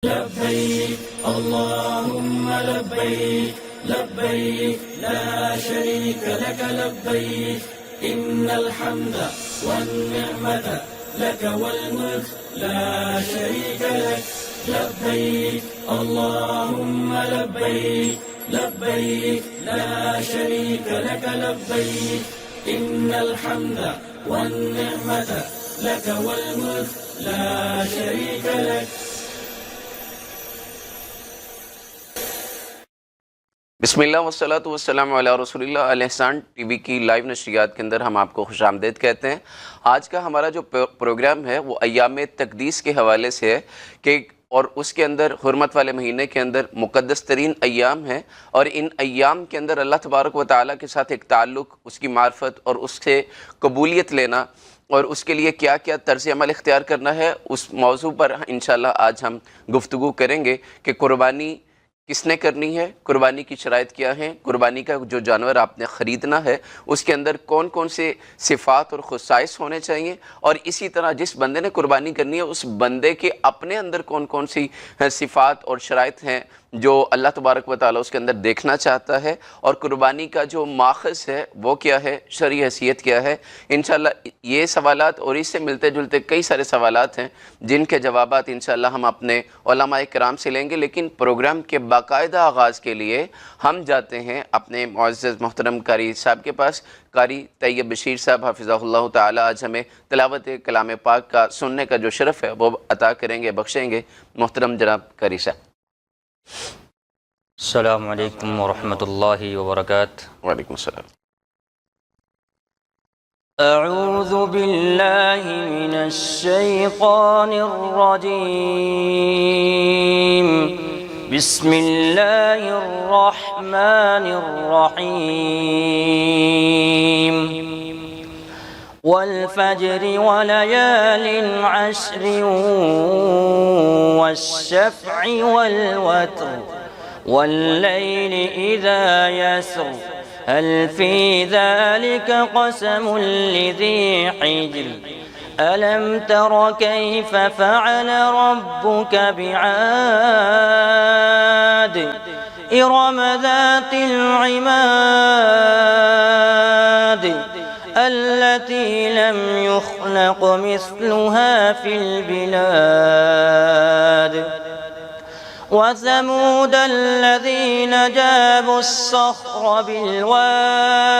لبيك اللهم لبيك لبيك لا شريك لك لبيك إن الحمد والنعمة لك والملك لا شريك لك لبيك اللهم لبيك لبيك لا شريك لك لبيك إن الحمد والنعمة لك والملك لا شريك لك. بسم اللہ والصلاۃ والسلام علی رسول اللہ. الاحسان ٹی وی کی لائیو نشریات کے اندر ہم آپ کو خوش آمدید کہتے ہیں. آج کا ہمارا جو پروگرام ہے وہ ایام تقدیس کے حوالے سے ہے کہ اور اس کے اندر حرمت والے مہینے کے اندر مقدس ترین ایام ہیں اور ان ایام کے اندر اللہ تبارک و تعالیٰ کے ساتھ ایک تعلق، اس کی معرفت اور اس سے قبولیت لینا اور اس کے لیے کیا کیا طرز عمل اختیار کرنا ہے، اس موضوع پر انشاءاللہ آج ہم گفتگو کریں گے کہ قربانی کس نے کرنی ہے، قربانی کی شرائط کیا ہیں، قربانی کا جو جانور آپ نے خریدنا ہے اس کے اندر کون کون سے صفات اور خصائص ہونے چاہیے، اور اسی طرح جس بندے نے قربانی کرنی ہے اس بندے کے اپنے اندر کون کون سی صفات اور شرائط ہیں جو اللہ تبارک و تعالیٰ اس کے اندر دیکھنا چاہتا ہے، اور قربانی کا جو ماخذ ہے وہ کیا ہے، شرعی حیثیت کیا ہے. انشاءاللہ یہ سوالات اور اس سے ملتے جلتے کئی سارے سوالات ہیں جن کے جوابات انشاءاللہ ہم اپنے علماء کرام سے لیں گے. لیکن پروگرام کے باقاعدہ آغاز کے لیے ہم جاتے ہیں اپنے معزز محترم قاری صاحب کے پاس. قاری طیب بشیر صاحب حفظہ اللہ تعالیٰ آج ہمیں تلاوت کلام پاک کا سننے کا جو شرف ہے وہ عطا کریں گے، بخشیں گے. محترم جناب قاری صاحب. السلام علیکم ورحمۃ اللہ وبرکاتہ. وعلیکم السلام. اعوذ باللہ من الشیطان الرجیم. بسم اللہ الرحمن الرحیم. والفجر وليال عشر والشفع والوتر والليل إذا يسر هل في ذلك قسم لذي حجر ألم تر كيف فعل ربك بعاد إرم ذات العماد التي لم يخلق مثلها في البلاد وثمود الذين جابوا الصخر بالواد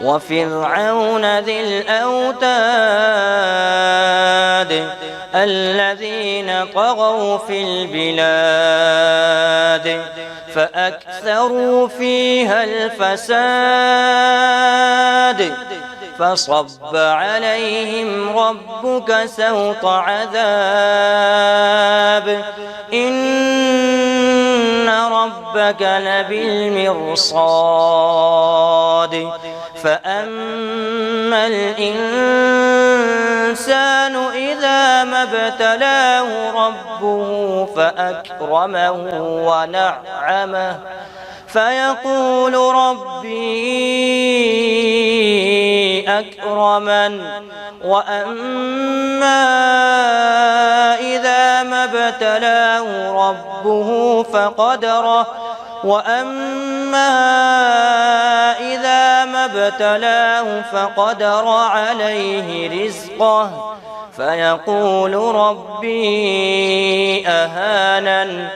وفرعون ذي الأوتاد الذين طغوا في البلاد فأكثروا فيها الفساد فصب عليهم ربك سوط عذاب إن ربك لبالمرصاد فأما الإنسان إذا ما ابتلاه ربه فأكرمه ونعمه فيقول ربي أكرمن وأما إذا ما ابتلاه ربه فقدره وأما إذا ما ابتلاه فقدر عليه رزقه فيقول ربي أهانن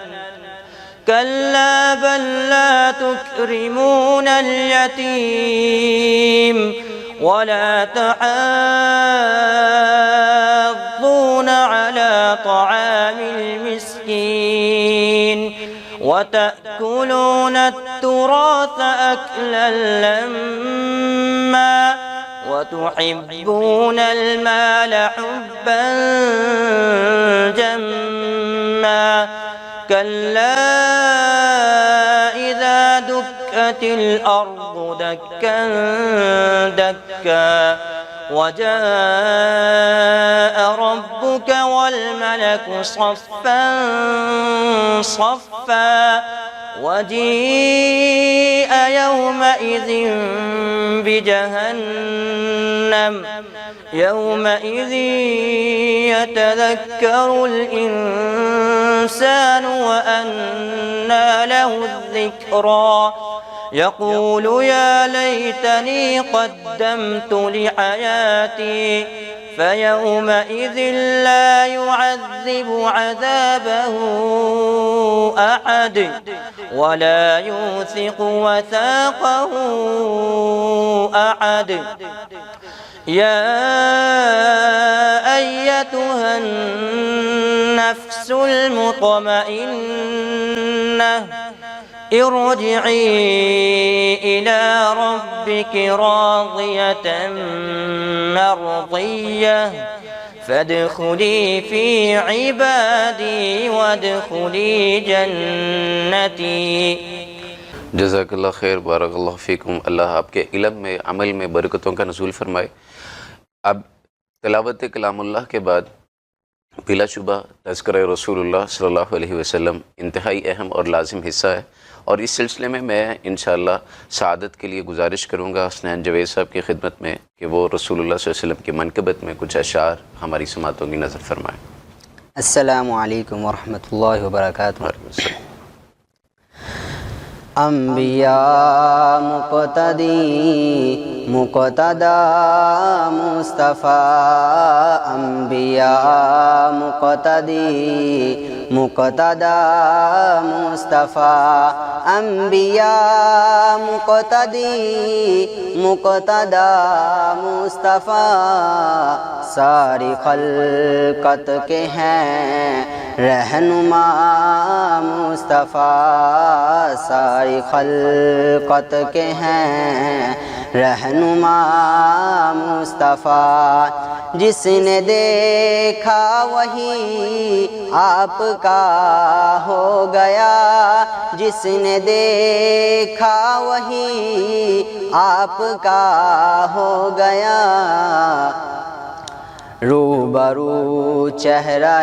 كلا بل لا تكرمون اليتيم ولا تحاضون على طعام المسكين وتأكلون التراث أكلا لما وتحبون المال حبا جما كلا إذا دكت الأرض دكا دكا وجاء ربك والملك صفا صفا وجيء يومئذ بجهنم يومئذ يتذكر الإنسان وأنى له الذكرى يقول يا ليتني قدمت لحياتي فيومئذ لا يعذب عذابه أحد ولا يوثق وثاقه أحد يا أيتها النفس المطمئنة ارجعي إلى ربك راضية مرضية فادخلي في عبادي وادخلي جنتي. جزاک اللہ خیر، بارک اللہ فیکم. اللہ آپ کے علم میں، عمل میں برکتوں کا نزول فرمائے. اب تلاوت کلام اللہ کے بعد بلا شبہ تذکرہ رسول اللہ صلی اللہ علیہ وسلم انتہائی اہم اور لازم حصہ ہے، اور اس سلسلے میں انشاءاللہ سعادت کے لیے گزارش کروں گا حسنین جوید صاحب کی خدمت میں کہ وہ رسول اللہ صلی اللہ علیہ وسلم کی منقبت میں کچھ اشعار ہماری سماعتوں کی نظر فرمائیں. السلام علیکم ورحمۃ اللہ وبرکاتہ. انبیاء مقتدی مقتدا مصطفیٰ، انبیاء مقتدی مقتدا مصطفیٰ، انبیاء مقتدی مقتدا مصطفیٰ، ساری خلقت کے ہیں رہنما مصطفیٰ، ساری خلقت کے ہیں رہنما مصطفیٰ. جس نے دیکھا وہی آپ کا ہو گیا، جس نے دیکھا وہی آپ کا ہو گیا. روبرو چہرہ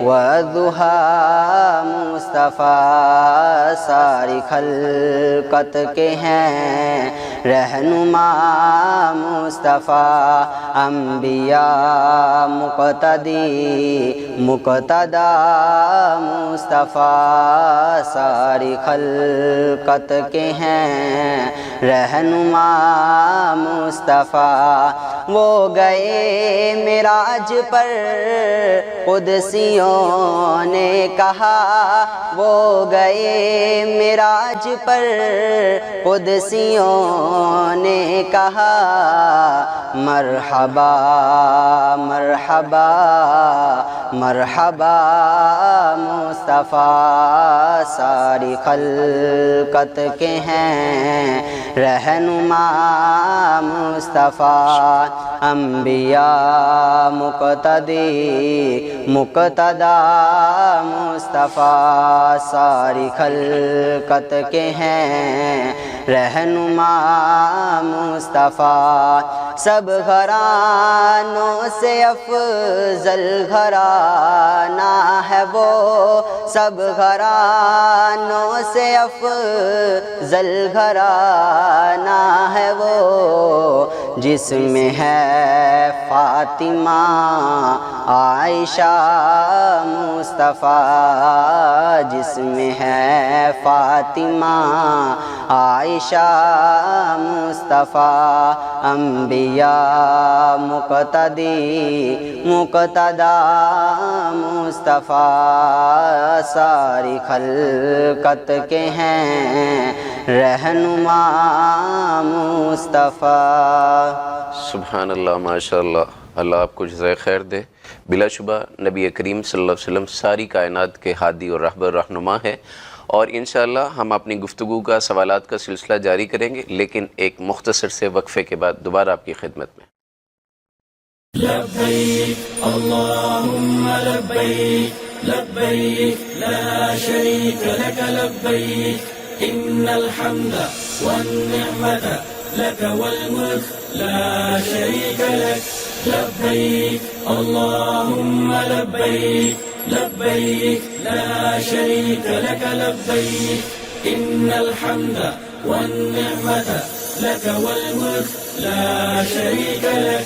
والضحیٰ مصطفیٰ، ساری خلقت کے ہیں رہنما مصطفیٰ. انبیاء مقتدی مقتدا مصطفیٰ، ساری خلقت کے ہیں رہنما مصطفیٰ. وہ گئے معراج پر قدسیوں نے کہا، وہ گئے معراج پر قدسیوں نے کہا، مرحبا مرحبا مرحبا مصطفیٰ، ساری خلقت کے ہیں رہنما مصطفیٰ. انبیاء مقتدی مقتدا مصطفیٰ، ساری خلقت کے ہیں رہنما مصطفیٰ. سب گھرانوں سے افضل گھرانہ ہے وہ، سب گھرانوں سے افضل گھرانہ ہے وہ، جس میں ہے فاطمہ عائشہ مصطفیٰ، جس میں ہے فاطمہ عائشہ مصطفیٰ. انبیاء مقتدی مقتدا مصطفیٰ، ساری خلقت کے ہیں رہنما مصطفیٰ. سبحان اللہ، ماشاء اللہ. اللہ آپ کو جزائے خیر دے. بلا شبہ نبی کریم صلی اللہ علیہ وسلم ساری کائنات کے ہادی اور رہبر رہنما ہے، اور انشاءاللہ ہم اپنی گفتگو کا سوالات کا سلسلہ جاری کریں گے، لیکن ایک مختصر سے وقفے کے بعد دوبارہ آپ کی خدمت میں. لبیک اللہم لبیک لبیک لا شریک لک لبیک ان الحمد والنعمت لک والملک لا شریک لک. لبیک اللہم لبیک لبیک لا شریک لک لبیک ان الحمد والنعمت لک والملک لا شریک لک.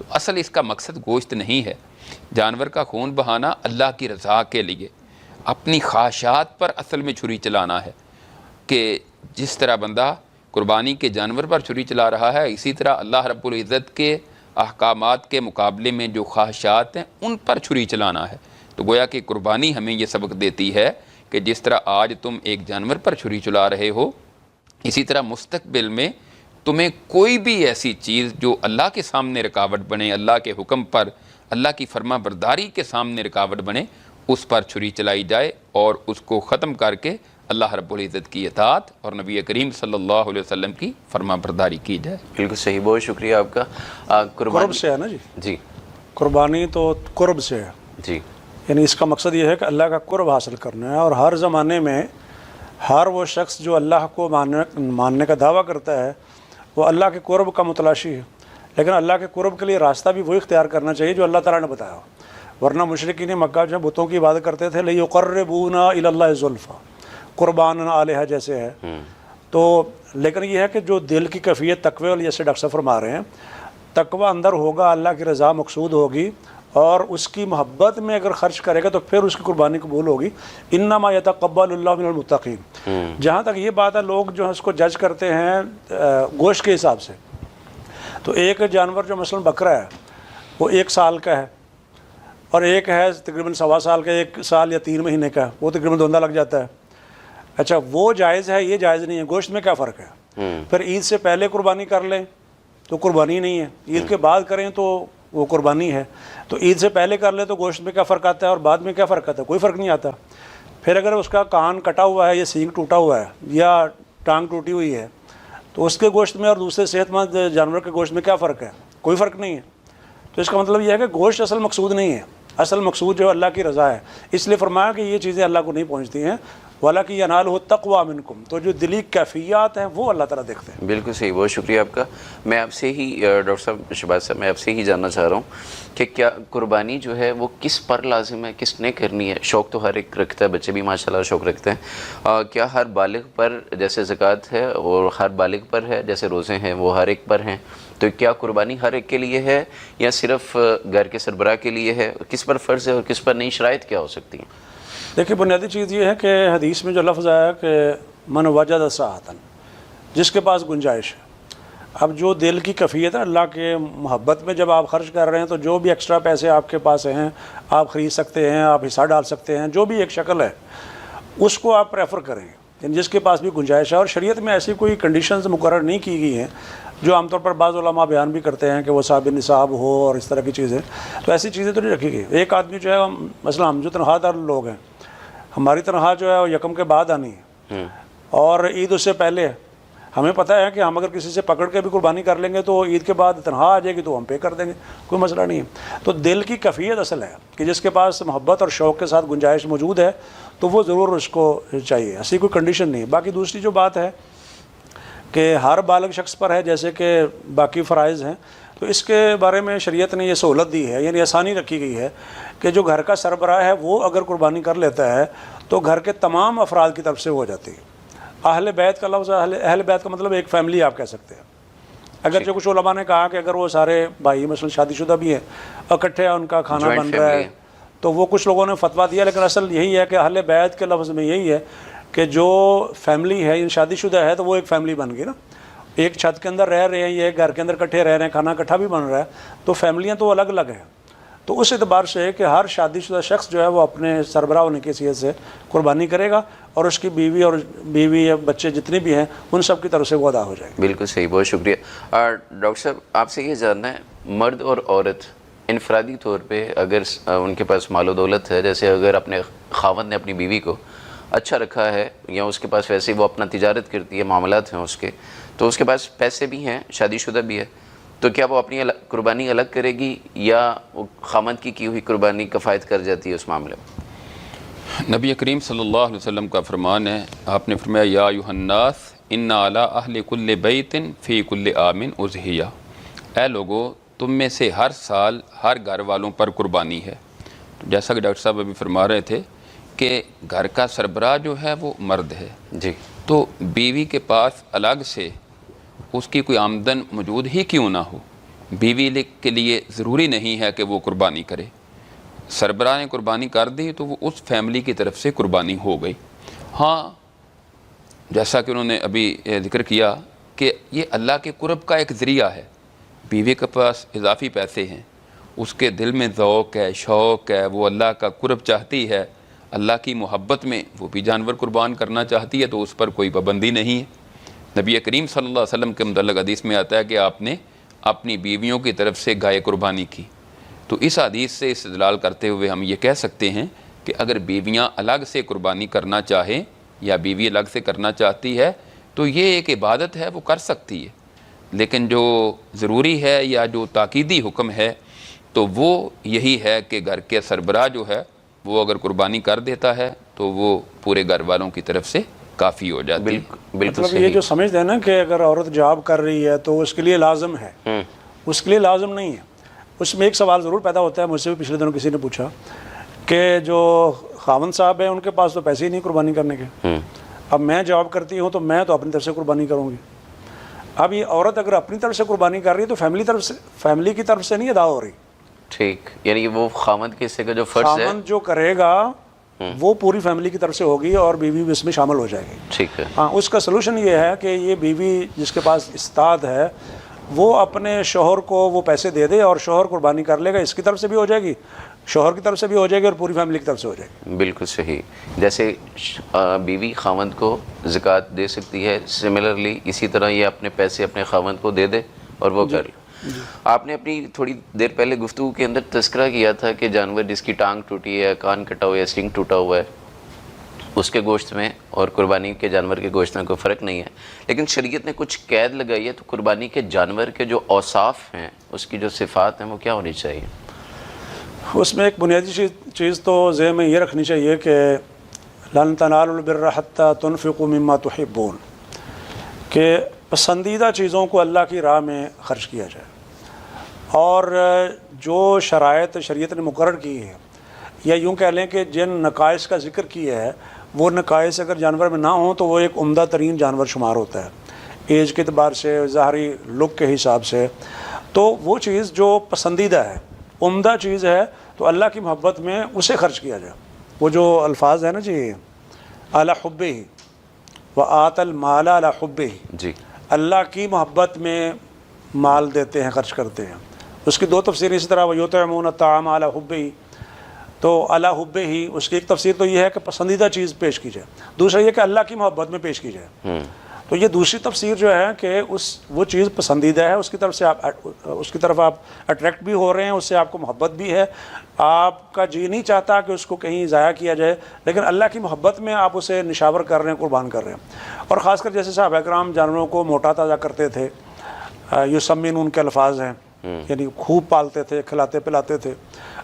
تو اصل اس کا مقصد گوشت نہیں ہے. جانور کا خون بہانا اللہ کی رضا کے لیے، اپنی خواہشات پر اصل میں چھری چلانا ہے. کہ جس طرح بندہ قربانی کے جانور پر چھری چلا رہا ہے، اسی طرح اللہ رب العزت کے احکامات کے مقابلے میں جو خواہشات ہیں ان پر چھری چلانا ہے. تو گویا کہ قربانی ہمیں یہ سبق دیتی ہے کہ جس طرح آج تم ایک جانور پر چھری چلا رہے ہو، اسی طرح مستقبل میں تمہیں کوئی بھی ایسی چیز جو اللہ کے سامنے رکاوٹ بنے، اللہ کے حکم پر، اللہ کی فرما برداری کے سامنے رکاوٹ بنے، اس پر چھری چلائی جائے اور اس کو ختم کر کے اللہ رب العزت کی اطاعت اور نبی کریم صلی اللہ علیہ وسلم کی فرما برداری کی جائے. بالکل صحیح، بہت شکریہ آپ کا. قرب سے ہے نا جی، قربانی تو قرب سے ہے. جی، یعنی اس کا مقصد یہ ہے کہ اللہ کا قرب حاصل کرنا ہے. اور ہر زمانے میں ہر وہ شخص جو اللہ کو ماننے کا دعویٰ کرتا ہے وہ اللہ کے قرب کا متلاشی ہے. لیکن اللہ کے قرب کے لیے راستہ بھی وہی اختیار کرنا چاہیے جو اللہ تعالیٰ نے بتایا ہو. ورنہ مشرکین مکہ جو بتوں کی عبادت کرتے تھے لِيُقَرِّبُونَا إِلَى اللَّهِ زُلْفَىٰ، قربان آلہہ جیسے ہے. تو لیکن یہ ہے کہ جو دل کی کیفیت تقوی والی، جیسے ڈاکٹر صاحب فرما رہے ہیں، تقوی اندر ہوگا، اللہ کی رضا مقصود ہوگی اور اس کی محبت میں اگر خرچ کرے گا تو پھر اس کی قربانی قبول ہوگی. انما یتقبل اللہ من المتقین. جہاں تک یہ بات ہے، لوگ جو ہے اس کو جج کرتے ہیں گوشت کے حساب سے. تو ایک جانور جو مثلا بکرا ہے وہ 1 سال کا ہے اور ایک ہے تقریباً 1.25 سال کا، 1 سال یا 3 مہینے کا، وہ تقریباً دھوندا لگ جاتا ہے. اچھا، وہ جائز ہے، یہ جائز نہیں ہے. گوشت میں کیا فرق ہے؟ پھر عید سے پہلے قربانی کر لیں تو قربانی نہیں ہے، عید کے بعد کریں تو وہ قربانی ہے. تو عید سے پہلے کر لیں تو گوشت میں کیا فرق آتا ہے اور بعد میں کیا فرق آتا ہے؟ کوئی فرق نہیں آتا. پھر اگر اس کا کان کٹا ہوا ہے یا سینگ ٹوٹا ہوا ہے یا ٹانگ ٹوٹی ہوئی ہے تو اس کے گوشت میں اور دوسرے صحت مند جانور کے گوشت میں کیا فرق ہے؟ کوئی فرق نہیں ہے. تو اس کا مطلب یہ ہے کہ گوشت اصل مقصود نہیں ہے. اصل مقصود جو اللہ کی رضا ہے. اس لیے فرمایا کہ یہ چیزیں اللہ کو نہیں پہنچتی ہیں. وَلَكِنْ يَنَالُهُ التَّقْوَىٰ مِنْكُمْ. تو جو دلی کیفیات ہیں وہ اللہ تعالیٰ دیکھتے ہیں. بالکل صحیح، بہت شکریہ آپ کا. میں آپ سے ہی ڈاکٹر صاحب شہباز صاحب، میں آپ سے ہی جاننا چاہ رہا ہوں کہ کیا قربانی جو ہے وہ کس پر لازم ہے، کس نے کرنی ہے؟ شوق تو ہر ایک رکھتا ہے، بچے بھی ماشاءاللہ شوق رکھتے ہیں. کیا ہر بالغ پر جیسے زکوٰۃ ہے اور ہر بالغ پر ہے، جیسے روزے ہیں وہ ہر ایک پر ہیں، تو کیا قربانی ہر ایک کے لیے ہے یا صرف گھر کے سربراہ کے لیے ہے؟ کس پر فرض ہے اور کس پر نہیں؟ شرائط کیا ہو سکتی ہیں؟ دیکھیے، بنیادی چیز یہ ہے کہ حدیث میں جو لفظ آیا کہ من وجد سعۃ، جس کے پاس گنجائش ہے. اب جو دل کی کیفیت ہے اللہ کے محبت میں، جب آپ خرچ کر رہے ہیں تو جو بھی ایکسٹرا پیسے آپ کے پاس ہیں آپ خرید سکتے ہیں، آپ حصہ ڈال سکتے ہیں، جو بھی ایک شکل ہے اس کو آپ پریفر کریں، یعنی جس کے پاس بھی گنجائش ہے. اور شریعت میں ایسی کوئی کنڈیشنز مقرر نہیں کی گئی ہیں جو عام طور پر بعض علماء بیان بھی کرتے ہیں کہ وہ صاحب نصاب ہو اور اس طرح کی چیزیں. تو ایسی چیزیں تو نہیں رکھی گئی. ایک آدمی جو ہے، مثلا ہم جو تنخواہ دار لوگ ہیں، ہماری تنخواہ جو ہے وہ یکم کے بعد آنی ہے اور عید اس سے پہلے ہے. ہمیں پتہ ہے کہ ہم اگر کسی سے پکڑ کے بھی قربانی کر لیں گے تو عید کے بعد تنخواہ آ جائے گی تو ہم پے کر دیں گے، کوئی مسئلہ نہیں ہے. تو دل کی کیفیت اصل ہے کہ جس کے پاس محبت اور شوق کے ساتھ گنجائش موجود ہے تو وہ ضرور اس کو چاہیے. ایسی کوئی کنڈیشن نہیں ہے. باقی دوسری جو بات ہے کہ ہر بالغ شخص پر ہے جیسے کہ باقی فرائض ہیں، تو اس کے بارے میں شریعت نے یہ سہولت دی ہے، یعنی آسانی رکھی گئی ہے کہ جو گھر کا سربراہ ہے وہ اگر قربانی کر لیتا ہے تو گھر کے تمام افراد کی طرف سے ہو جاتی ہے. اہل بیت کا لفظ، اہل بیت کا مطلب ایک فیملی آپ کہہ سکتے ہیں. اگر جو کچھ علماء نے کہا کہ اگر وہ سارے بھائی مثلا شادی شدہ بھی ہیں، اکٹھے ان کا کھانا بن رہا ہے، تو وہ کچھ لوگوں نے فتویٰ دیا، لیکن اصل یہی ہے کہ اہل بیت کے لفظ میں یہی ہے کہ جو فیملی ہے، شادی شدہ ہے تو وہ ایک فیملی بن گئی نا. ایک چھت کے اندر رہ رہے ہیں، یہ گھر کے اندر اکٹھے رہ رہے ہیں، کھانا اکٹھا بھی بن رہا ہے، تو فیملیاں تو الگ الگ ہیں. تو اس اعتبار سے کہ ہر شادی شدہ شخص جو ہے وہ اپنے سربراہ ہونے کی حیثیت سے قربانی کرے گا اور اس کی بیوی یا بچے جتنے بھی ہیں ان سب کی طرف سے وہ ادا ہو جائے گا. بالکل صحیح، بہت شکریہ. ڈاکٹر صاحب آپ سے یہ جاننا ہے، مرد اور عورت انفرادی طور پہ اگر ان کے پاس مال و دولت ہے، جیسے اگر اپنے خاوند نے اپنی بیوی کو اچھا رکھا ہے یا اس کے پاس ویسے وہ اپنا تجارت کرتی ہے، معاملات ہیں اس کے، تو اس کے پاس پیسے بھی ہیں، شادی شدہ بھی ہے، تو کیا وہ اپنی قربانی الگ کرے گی یا وہ خامد کی ہوئی قربانی کفایت کر جاتی ہے اس معاملے میں؟ نبی کریم صلی اللہ علیہ وسلم کا فرمان ہے، آپ نے فرمایا یا ایھا الناس ان علی اہل کل بیت فی کل عام اضحیہ. اے لوگو، تم میں سے ہر سال ہر گھر والوں پر قربانی ہے. جیسا کہ ڈاکٹر صاحب ابھی فرما رہے تھے کہ گھر کا سربراہ جو ہے وہ مرد ہے جی، تو بیوی کے پاس الگ سے اس کی کوئی آمدن موجود ہی کیوں نہ ہو، بیوی کے لیے ضروری نہیں ہے کہ وہ قربانی کرے. سربراہ نے قربانی کر دی تو وہ اس فیملی کی طرف سے قربانی ہو گئی. ہاں جیسا کہ انہوں نے ابھی ذکر کیا کہ یہ اللہ کے قرب کا ایک ذریعہ ہے. بیوی کے پاس اضافی پیسے ہیں, اس کے دل میں ذوق ہے, شوق ہے, وہ اللہ کا قرب چاہتی ہے, اللہ کی محبت میں وہ بھی جانور قربان کرنا چاہتی ہے, تو اس پر کوئی پابندی نہیں ہے. نبی کریم صلی اللہ علیہ وسلم کے متعلق حدیث میں آتا ہے کہ آپ نے اپنی بیویوں کی طرف سے گائے قربانی کی. تو اس حدیث سے استدلال کرتے ہوئے ہم یہ کہہ سکتے ہیں کہ اگر بیویاں الگ سے قربانی کرنا چاہیں یا بیوی الگ سے کرنا چاہتی ہے تو یہ ایک عبادت ہے, وہ کر سکتی ہے. لیکن جو ضروری ہے یا جو تاکیدی حکم ہے تو وہ یہی ہے کہ گھر کے سربراہ جو ہے وہ اگر قربانی کر دیتا ہے تو وہ پورے گھر والوں کی طرف سے کافی ہو جاتی ہے. بالکل مطلب یہ جو سمجھتے ہیں نا کہ اگر عورت جاب کر رہی ہے تو اس کے لیے لازم ہے, اس کے لیے لازم نہیں ہے. اس میں ایک سوال ضرور پیدا ہوتا ہے, مجھ سے بھی پچھلے دنوں کسی نے پوچھا کہ جو خاوند صاحب ہیں ان کے پاس تو پیسے ہی نہیں قربانی کرنے کے, اب میں جاب کرتی ہوں تو میں تو اپنی طرف سے قربانی کروں گی. اب یہ عورت اگر اپنی طرف سے قربانی کر رہی ہے تو فیملی کی طرف سے نہیں ادا ہو رہی. ٹھیک, یعنی وہ خاوند کے حصے کا جو فرض ہے خاوند جو کرے گا وہ پوری فیملی کی طرف سے ہوگی اور بیوی بھی اس میں شامل ہو جائے گی. ٹھیک ہے. ہاں, اس کا سلوشن یہ ہے کہ یہ بیوی جس کے پاس استاد ہے وہ اپنے شوہر کو وہ پیسے دے دے اور شوہر قربانی کر لے گا, اس کی طرف سے بھی ہو جائے گی, شوہر کی طرف سے بھی ہو جائے گی اور پوری فیملی کی طرف سے ہو جائے گی. بالکل صحیح. جیسے بیوی خاوند کو زکوٰۃ دے سکتی ہے, سملرلی اسی طرح یہ اپنے پیسے اپنے خاوند کو دے دے اور وہ کر لے. آپ نے اپنی تھوڑی دیر پہلے گفتگو کے اندر تذکرہ کیا تھا کہ جانور جس کی ٹانگ ٹوٹی ہے, کان کٹا ہوا ہے, سینگ ٹوٹا ہوا ہے, اس کے گوشت میں اور قربانی کے جانور کے گوشت میں کوئی فرق نہیں ہے, لیکن شریعت نے کچھ قید لگائی ہے. تو قربانی کے جانور کے جو اوصاف ہیں, اس کی جو صفات ہیں, وہ کیا ہونی چاہیے؟ اس میں ایک بنیادی چیز تو ذہن میں یہ رکھنی چاہیے کہ لن تنالوا البر حتى تنفقوا مما تحبون, کہ پسندیدہ چیزوں کو اللہ کی راہ میں خرچ کیا جائے. اور جو شرائط شریعت نے مقرر کی ہے, یا یوں کہہ لیں کہ جن نقائص کا ذکر کیا ہے, وہ نقائص اگر جانور میں نہ ہوں تو وہ ایک عمدہ ترین جانور شمار ہوتا ہے, ایج کے اعتبار سے, ظاہری لک کے حساب سے. تو وہ چیز جو پسندیدہ ہے, عمدہ چیز ہے, تو اللہ کی محبت میں اسے خرچ کیا جائے. وہ جو الفاظ ہیں نا جی, علی حبہ وآت المال علی حبہ, جی, اللہ کی محبت میں مال دیتے ہیں, خرچ کرتے ہیں. اس کی دو تفسیریں اسی طرح وَيُطْعِمُونَ الطَّعَامَ عَلَى حُبِّهِ, تو علی حبہ ہی اس کی ایک تفسیر تو یہ ہے کہ پسندیدہ چیز پیش کی جائے, دوسرا یہ کہ اللہ کی محبت میں پیش کی جائے. تو یہ دوسری تفسیر جو ہے کہ وہ چیز پسندیدہ ہے, اس کی طرف آپ اٹریکٹ بھی ہو رہے ہیں, اس سے آپ کو محبت بھی ہے, آپ کا جی نہیں چاہتا کہ اس کو کہیں ضائع کیا جائے, لیکن اللہ کی محبت میں آپ اسے نشاور کر رہے ہیں, قربان کر رہے ہیں. اور خاص کر جیسے صحابہ کرام جانوروں کو موٹا تازہ کرتے تھے, یسمنون کے الفاظ ہیں, یعنی خوب پالتے تھے, کھلاتے پلاتے تھے.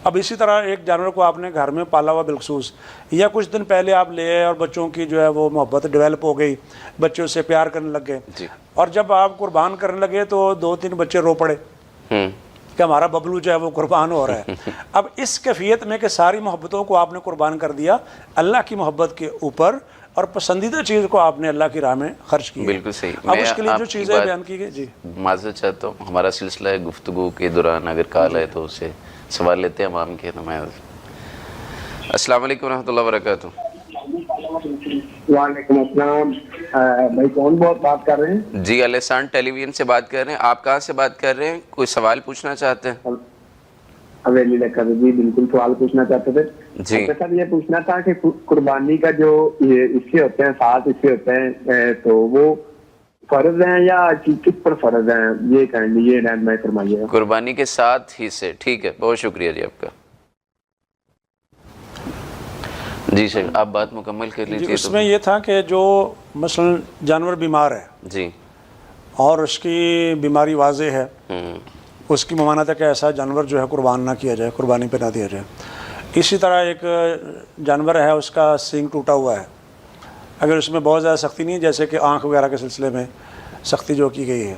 اب اسی طرح ایک جانور کو آپ نے گھر میں پالا ہوا بالخصوص, یا کچھ دن پہلے آپ لے آئے اور بچوں کی جو ہے وہ محبت ڈیولپ ہو گئی, بچے اس سے پیار کرنے لگ گئے, اور جب آپ قربان کرنے لگے تو 2-3 بچے رو پڑے کہ ہمارا ببلو جو ہے وہ قربان ہو رہا ہے. اب اس کیفیت میں کہ ساری محبتوں کو آپ نے قربان کر دیا اللہ کی محبت کے اوپر, اور پسندیدہ چیز کو آپ نے اللہ کی راہ میں خرچ کیا. بالکل صحیح. اب اس کے لیے جو چیزیں بیان کی گئی, جی معذرت چاہتا ہوں, ہمارا سلسلہ ہے گفتگو کے دوران اگر کال ہے تو اسے سوال لیتے ہیں عوام کے. السلام علیکم ورحمۃ اللہ وبرکاتہ. وعلیکم السلام. بھائی کون بات کر رہے ہیں؟ جی, الیسان ٹیلی ویژن سے بات کر رہے ہیں. آپ کہاں سے بات کر رہے ہیں؟ کوئی سوال پوچھنا چاہتے ہیں؟ حویلی لکھا جی, بالکل سوال پوچھنا چاہتے تھے. جی سر یہ پوچھنا تھا کہ قربانی کا جو حصے ہوتے ہیں, 7 حصے ہوتے ہیں, تو وہ فرض ہیں یا کس پر فرض ہیں, یہ کہیں گے, یہ رہنمائی فرمائیے. قربانی کے 7 حصے, ٹھیک ہے, بہت شکریہ جی آپ کا. جی سر, آپ بات مکمل کر لیجیے. اس میں یہ تھا کہ جو مثلا جانور بیمار ہے, جی, اور اس کی بیماری واضح ہے, اس کی ممانعت ہے کہ ایسا جانور جو ہے قربان نہ کیا جائے, قربانی پہ نہ دیا جائے. اسی طرح ایک جانور ہے, اس کا سینگ ٹوٹا ہوا ہے, اگر اس میں بہت زیادہ سختی نہیں ہے, جیسے کہ آنکھ وغیرہ کے سلسلے میں سختی جو کی گئی ہے,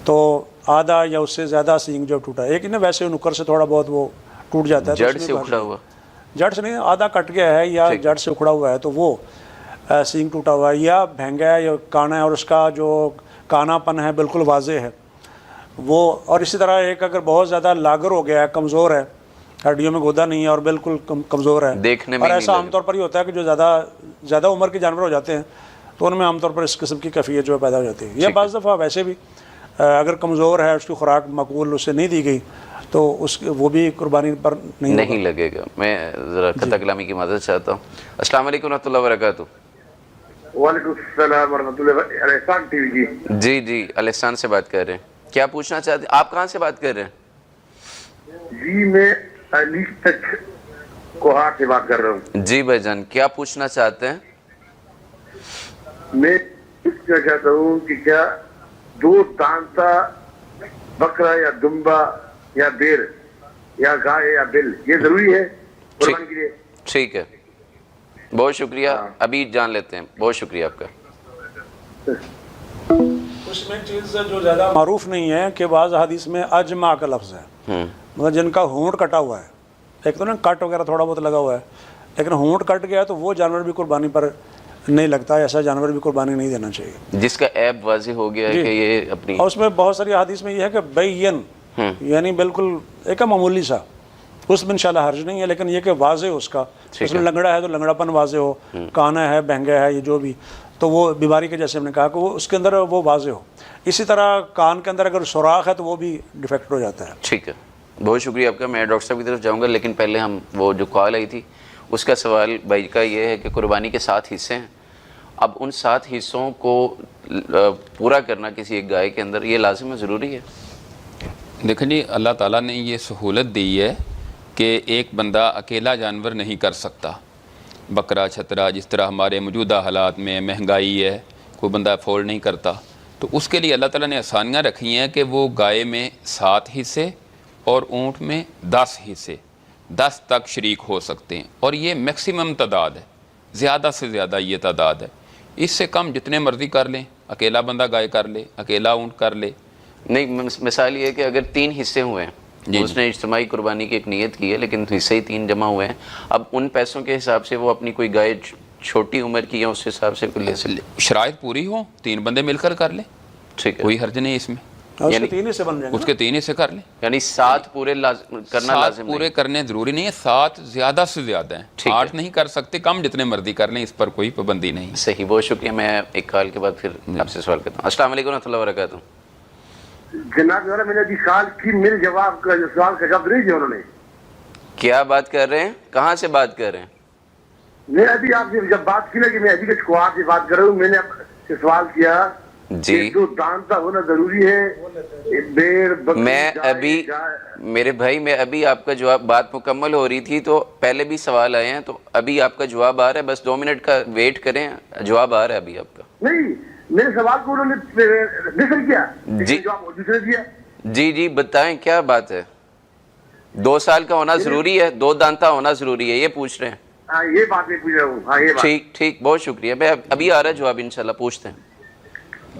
تو آدھا یا اس سے زیادہ سینگ جو ٹوٹا ہے, ایک نا ویسے نکر سے تھوڑا بہت وہ ٹوٹ جاتا ہے, جڑ سے اکھڑا ہوا, جڑ سے نہیں, آدھا کٹ گیا ہے یا جڑ سے اکھڑا ہوا ہے, تو وہ سینگ ٹوٹا ہوا ہے, یا بھینگا ہے یا کانا ہے اور اس کا جو کانا پن ہے بالکل واضح ہے, وہ اور اسی طرح ایک اگر بہت زیادہ لاگر ہو گیا ہے، کمزور ہے، ہڈیوں میں گودا نہیں ہے اور بالکل کمزور ہے، دیکھنے میں اور نہیں ایسا عام لگے. طور پر یہ ہوتا ہے کہ جو زیادہ عمر کے جانور ہو جاتے ہیں تو ان میں عام طور پر اس قسم کی کیفیت جو ہے پیدا ہو جاتی ہے. یہ بعض دفعہ ویسے بھی اگر کمزور ہے، اس کی خوراک معقول اسے نہیں دی گئی تو وہ بھی قربانی پر نہیں لگے گا. میں ذرا قطع کلامی کی معذرت چاہتا ہوں. السلام علیکم ورحمۃ اللہ وبرکاتہ. وعلیکم السلام ورحمۃ اللہ. احسان ٹی وی جی جی الاحسان سے بات کر رہے ہیں. کیا پوچھنا چاہتے ہیں؟ آپ کہاں سے بات کر رہے ہیں؟ جی میں علی تک کوہا سے بات کر رہا ہوں. جی بھائی جان کیا پوچھنا چاہتے ہیں؟ میں پوچھنا چاہتا ہوں کہ کیا 2 دانتا بکرا یا دمبا یا بیر یا گائے یا بل یہ ضروری ہے قربانی کے لیے؟ ٹھیک ہے، بہت شکریہ. ابھی جان لیتے ہیں. بہت شکریہ آپ کا. اس میں چیز جو زیادہ معروف نہیں ہے کہ بعض حدیث میں اجمع کا لفظ ہے، مطلب جن کا ہونٹ کٹا ہوا ہے. ایک تو نا کٹ وغیرہ تھوڑا بہت لگا ہوا ہے، لیکن ہونٹ کٹ گیا تو وہ جانور بھی قربانی پر نہیں لگتا. ایسا جانور بھی قربانی نہیں دینا چاہیے جس کا عیب واضح ہو گیا ہے کہ یہ اپنی. اور اس میں بہت ساری حدیث میں یہ ہے کہ بین، یعنی بالکل ایک معمولی سا، اس میں انشاءاللہ حرج نہیں ہے، لیکن یہ کہ واضح اس کا، اس میں لنگڑا ہے تو لنگڑا پن واضح ہو، کانا ہے، بہنگا ہے، یہ جو بھی، تو وہ بیماری کے جیسے ہم نے کہا کہ وہ اس کے اندر وہ واضح ہو. اسی طرح کان کے اندر اگر سوراخ ہے تو وہ بھی ڈیفیکٹ ہو جاتا ہے. ٹھیک ہے، بہت شکریہ آپ کا. میں ڈاکٹر صاحب کی طرف جاؤں گا، لیکن پہلے ہم وہ جو کال آئی تھی اس کا سوال بھائی کا یہ ہے کہ قربانی کے 7 حصے ہیں. اب ان 7 حصوں کو پورا کرنا کسی ایک گائے کے اندر یہ لازم ہے، ضروری ہے؟ دیکھیں جی، اللہ تعالیٰ نے یہ سہولت دی ہے کہ ایک بندہ اکیلا جانور نہیں کر سکتا. بکرا چھترا جس طرح ہمارے موجودہ حالات میں مہنگائی ہے، کوئی بندہ افورڈ نہیں کرتا، تو اس کے لیے اللہ تعالیٰ نے آسانیاں رکھی ہیں کہ وہ گائے میں 7 حصے اور اونٹ میں 10 حصے 10 تک شریک ہو سکتے ہیں. اور یہ میکسیمم تعداد ہے، زیادہ سے زیادہ یہ تعداد ہے. اس سے کم جتنے مرضی کر لیں، اکیلا بندہ گائے کر لے، اکیلا اونٹ کر لے. نہیں، مثال یہ ہے کہ اگر 3 حصے ہوئے ہیں، اس نے اجتماعی قربانی کی ایک نیت کی ہے لیکن حصے ہی 3 جمع ہوئے ہیں، اب ان پیسوں کے حساب سے وہ اپنی کوئی گائے چھوٹی عمر کی ہے اس حساب سے کوئی لے سکتے. شرائط پوری ہوں، 3 بندے مل کر لیں، ٹھیک ہے، کوئی حرج نہیں اس میں. اس کے 3 حصے بن جائیں گے، اس کے 3 حصے کر لیں. یعنی 7 پورے کرنا 7 لازم پورے کرنے ضروری نہیں ہے، 7 زیادہ سے زیادہ ہیں. 8 نہیں کر سکتے، کم جتنے مرضی کر لیں، اس پر کوئی پابندی نہیں. صحیح، بہت شکریہ. میں ایک کال کے بعد پھر آپ سے سوال کرتا ہوں. السلام علیکم ورحمۃ اللہ وبرکاتہ. جناب جو ہے میں نے ابھی سال کی میرے جواب کا جو سوال کا جواب نہیں دیا انہوں نے. کیا بات کر رہے ہیں؟ کہاں سے بات کر رہے ہیں؟ میں ابھی آپ سے جب بات کی نا کہ میں ابھی کے کوہا سے بات کر رہا ہوں، میں نے آپ سے سوال کیا جی. کہ 2 دانتا ہونا ضروری ہے، بیر بکری میں ابھی میرے بھائی میں ابھی آپ کا جواب، بات مکمل ہو رہی تھی تو پہلے بھی سوال آئے ہیں تو ابھی آپ کا جواب آ رہا ہے. بس 2 منٹ کا ویٹ کریں، جواب آ رہا ہے ابھی آپ کا. نہیں، میرے سوال کو انہوں نے نقل کیا جی جواب دوسرے دیا. جی بتائیں کیا بات ہے. 2 سال کا ہونا ضروری ہے، 2 دانتا ہونا ضروری ہے، یہ پوچھ رہے ہیں؟ ہاں یہ بات میں پوچھ رہا ہوں. ہاں یہ بات ٹھیک، بہت شکریہ. میں ابھی آ رہا ہے جواب، انشاءاللہ پوچھتے ہیں.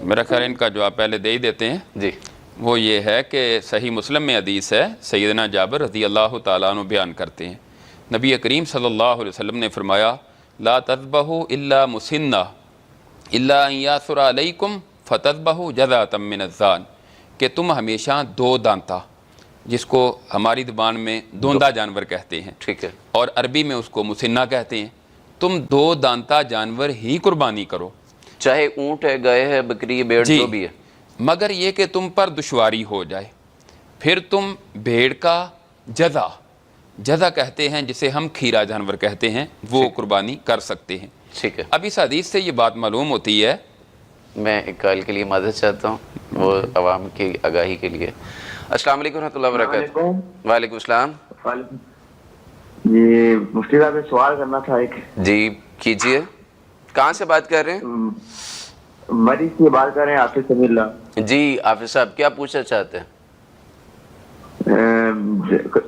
میرا خیال ان کا جواب پہلے دے ہی دیتے ہیں. جی، وہ یہ ہے کہ صحیح مسلم میں حدیث ہے، سیدنا جابر رضی اللہ تعالیٰ عنہ بیان کرتے ہیں، نبی کریم صلی اللہ علیہ وسلم نے فرمایا لا تذبحوا الا مسنہ الا ان یاثر علیکم فتذبحوا جذعۃ من الظان، کہ تم ہمیشہ 2 دانتا، جس کو ہماری زبان میں دوندا جانور کہتے ہیں، ٹھیک ہے، اور عربی میں اس کو مسنہ کہتے ہیں، تم 2 دانتا جانور ہی قربانی کرو، چاہے اونٹ ہے، گائے ہے، بکری ہے، بھیڑ، جو بھی ہے. مگر یہ کہ تم پر دشواری ہو جائے، پھر تم بھیڑ کا جزا کہتے ہیں جسے ہم کھیرا جانور کہتے ہیں، وہ قربانی کر سکتے ہیں. ٹھیک ہے. اب اس حدیث سے یہ بات معلوم ہوتی ہے. میں ایک کال کے لیے معذرت چاہتا ہوں، وہ عوام کی آگاہی کے لیے. السلام علیکم ورحمۃ اللہ وبرکاتہ. وعلیکم السلام. جی مفتی صاحب سے سوال کرنا تھا ایک. جی کیجئے. کہاں سے بات کر رہے ہیں؟ مریض سے بات کر رہے ہیں، حافظ سمیع اللہ. جی حافظ صاحب، کیا پوچھنا چاہتے ہیں؟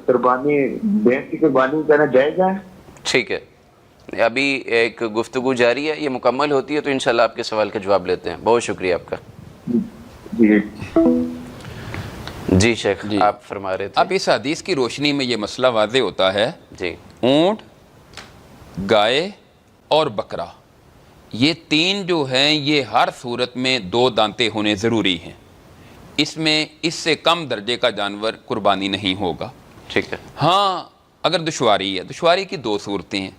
قربانی بینک کی قربانی کرنا جائز ہے؟ ٹھیک ہے، ابھی ایک گفتگو جاری ہے، یہ مکمل ہوتی ہے تو انشاءاللہ آپ کے سوال کا جواب لیتے ہیں. بہت شکریہ آپ کا. جی شیخ، آپ فرما رہے تھے. اب اس حدیث کی روشنی میں یہ مسئلہ واضح ہوتا ہے. جی، اونٹ، گائے اور بکرا، یہ 3 جو ہیں یہ ہر صورت میں 2 دانتے ہونے ضروری ہیں. اس میں اس سے کم درجے کا جانور قربانی نہیں ہوگا. ٹھیک ہے. ہاں اگر دشواری ہے، دشواری کی دو صورتیں ہیں.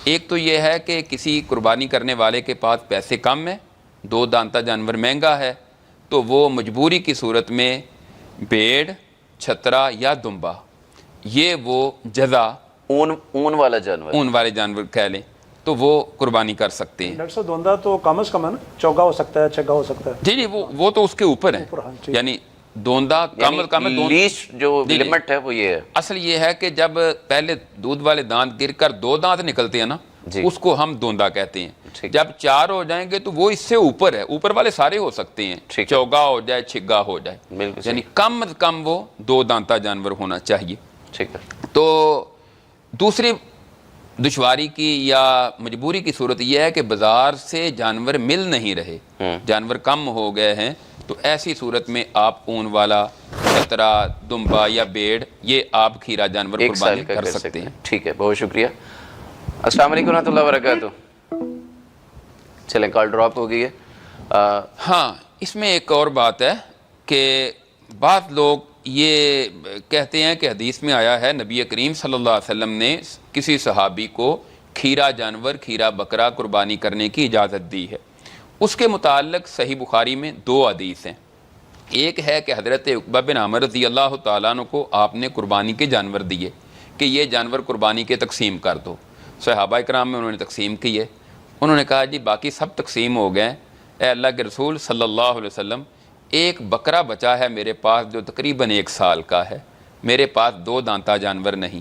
ایک تو یہ ہے کہ کسی قربانی کرنے والے کے پاس پیسے کم ہیں، دو دانتا جانور مہنگا ہے، تو وہ مجبوری کی صورت میں بھیڑ، چھترا یا دمبا، یہ وہ جزا اون والا جانور، اون والے جانور کہہ لیں، تو وہ قربانی کر سکتے ہیں. ڈاکٹر صاحب دوندا تو کم از کم ہے نا، چوگا ہو سکتا ہے، چھگا ہو سکتا ہے. جی وہ تو اس کے اوپر ہے، یعنی دوندا کم از کم ہے. لیسٹ جو لمٹ ہے وہ یہ ہے. اصل یہ ہے کہ جب پہلے دودھ والے دانت گر کر دو دانت نکلتے ہیں نا، اس کو ہم دوندا کہتے ہیں. جب چار ہو جائیں گے تو وہ اس سے اوپر ہے، اوپر والے سارے ہو سکتے ہیں، چوگا ہو جائے، چھگا ہو جائے، یعنی کم از کم وہ دو دانتا جانور ہونا چاہیے. ٹھیک ہے. تو دوسری دشواری کی یا مجبوری کی صورت یہ ہے کہ بازار سے جانور مل نہیں رہے، جانور کم ہو گئے ہیں، تو ایسی صورت میں آپ اون والا، چھترا، دمبا یا بیڑ، یہ آپ کھیرا جانور قربانی کر سکتے ہیں. ٹھیک ہے، بہت شکریہ. السلام علیکم ورحمۃ اللہ وبرکاتہ. چلیں کال ڈراپ ہو گئی ہے. ہاں اس میں ایک اور بات ہے کہ بعض لوگ یہ کہتے ہیں کہ حدیث میں آیا ہے نبی کریم صلی اللہ علیہ وسلم نے کسی صحابی کو کھیرا جانور، کھیرا بکرا قربانی کرنے کی اجازت دی ہے. اس کے متعلق صحیح بخاری میں دو حدیث ہیں. ایک ہے کہ حضرت عقبہ بن عامر رضی اللہ تعالیٰ عنہ کو آپ نے قربانی کے جانور دیے کہ یہ جانور قربانی کے تقسیم کر دو. صحابہ کرام میں انہوں نے تقسیم کیے. انہوں نے کہا جی باقی سب تقسیم ہو گئے، اے اللہ کے رسول صلی اللہ علیہ وسلم، ایک بکرا بچا ہے میرے پاس جو تقریباً 1 سال کا ہے، میرے پاس دو دانتا جانور نہیں.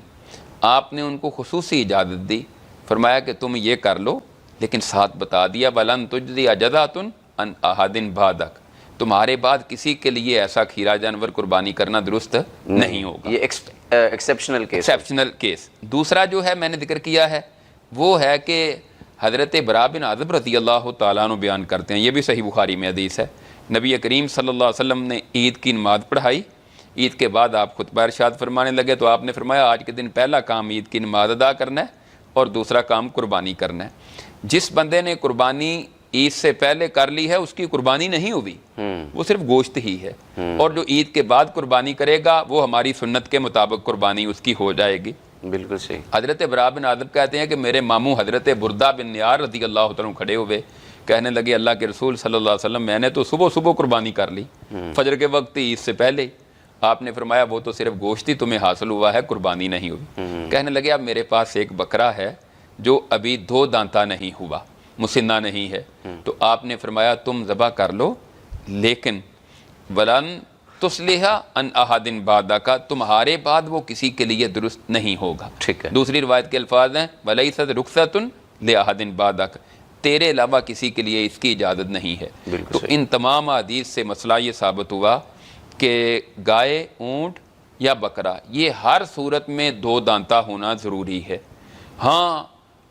آپ نے ان کو خصوصی اجازت دی، فرمایا کہ تم یہ کر لو، لیکن ساتھ بتا دیا وَلَن تُجْزِيَ جَزَاةٌ عَنْ أَحَدٍ بَعْدَكَ، تمہارے بعد کسی کے لیے ایسا کھیرا جانور قربانی کرنا درست نہیں ہوگا. یہ ایکسیپشنل کیس. دوسرا جو ہے میں نے ذکر کیا ہے وہ ہے کہ حضرت برا بن عازب رضی اللہ تعالیٰ عنہ بیان کرتے ہیں، یہ بھی صحیح بخاری میں حدیث ہے، نبی کریم صلی اللہ علیہ وسلم نے عید کی نماز پڑھائی، عید کے بعد آپ خطبہ ارشاد فرمانے لگے تو آپ نے فرمایا آج کے دن پہلا کام عید کی نماز ادا کرنا ہے اور دوسرا کام قربانی کرنا ہے. جس بندے نے قربانی عید سے پہلے کر لی ہے اس کی قربانی نہیں ہوئی، وہ صرف گوشت ہی ہے، اور جو عید کے بعد قربانی کرے گا وہ ہماری سنت کے مطابق قربانی اس کی ہو جائے گی. بالکل صحیح. حضرت برا بن عازب کہتے ہیں کہ میرے ماموں حضرت بردہ بن نیار رضی اللہ تعالیٰ کھڑے ہوئے، کہنے لگے اللہ کے رسول صلی اللہ علیہ وسلم میں نے تو صبح قربانی کر لی، فجر کے وقت عید سے پہلے. آپ نے فرمایا وہ تو صرف گوشت ہی تمہیں حاصل ہوا ہے، قربانی نہیں ہوئی. کہنے لگے اب میرے پاس ایک بکرا ہے جو ابھی دو دانتا نہیں ہوا، مسنہ نہیں ہے، تو آپ نے فرمایا تم ذبح کر لو، لیکن وَلَن تُصْلِحَ عَنْ أَحَدٍ بَعْدَكَ، تمہارے بعد وہ کسی کے لیے درست نہیں ہوگا. ٹھیک ہے. دوسری روایت کے الفاظ ہیں وَلَيْسَتْ رُخْصَةٌ لِأَحَدٍ بَعْدَكَ، تیرے علاوہ کسی کے لیے اس کی اجازت نہیں ہے. تو ان تمام حدیث سے مسئلہ یہ ثابت ہوا کہ گائے، اونٹ یا بکرا یہ ہر صورت میں دو دانتا ہونا ضروری ہے. ہاں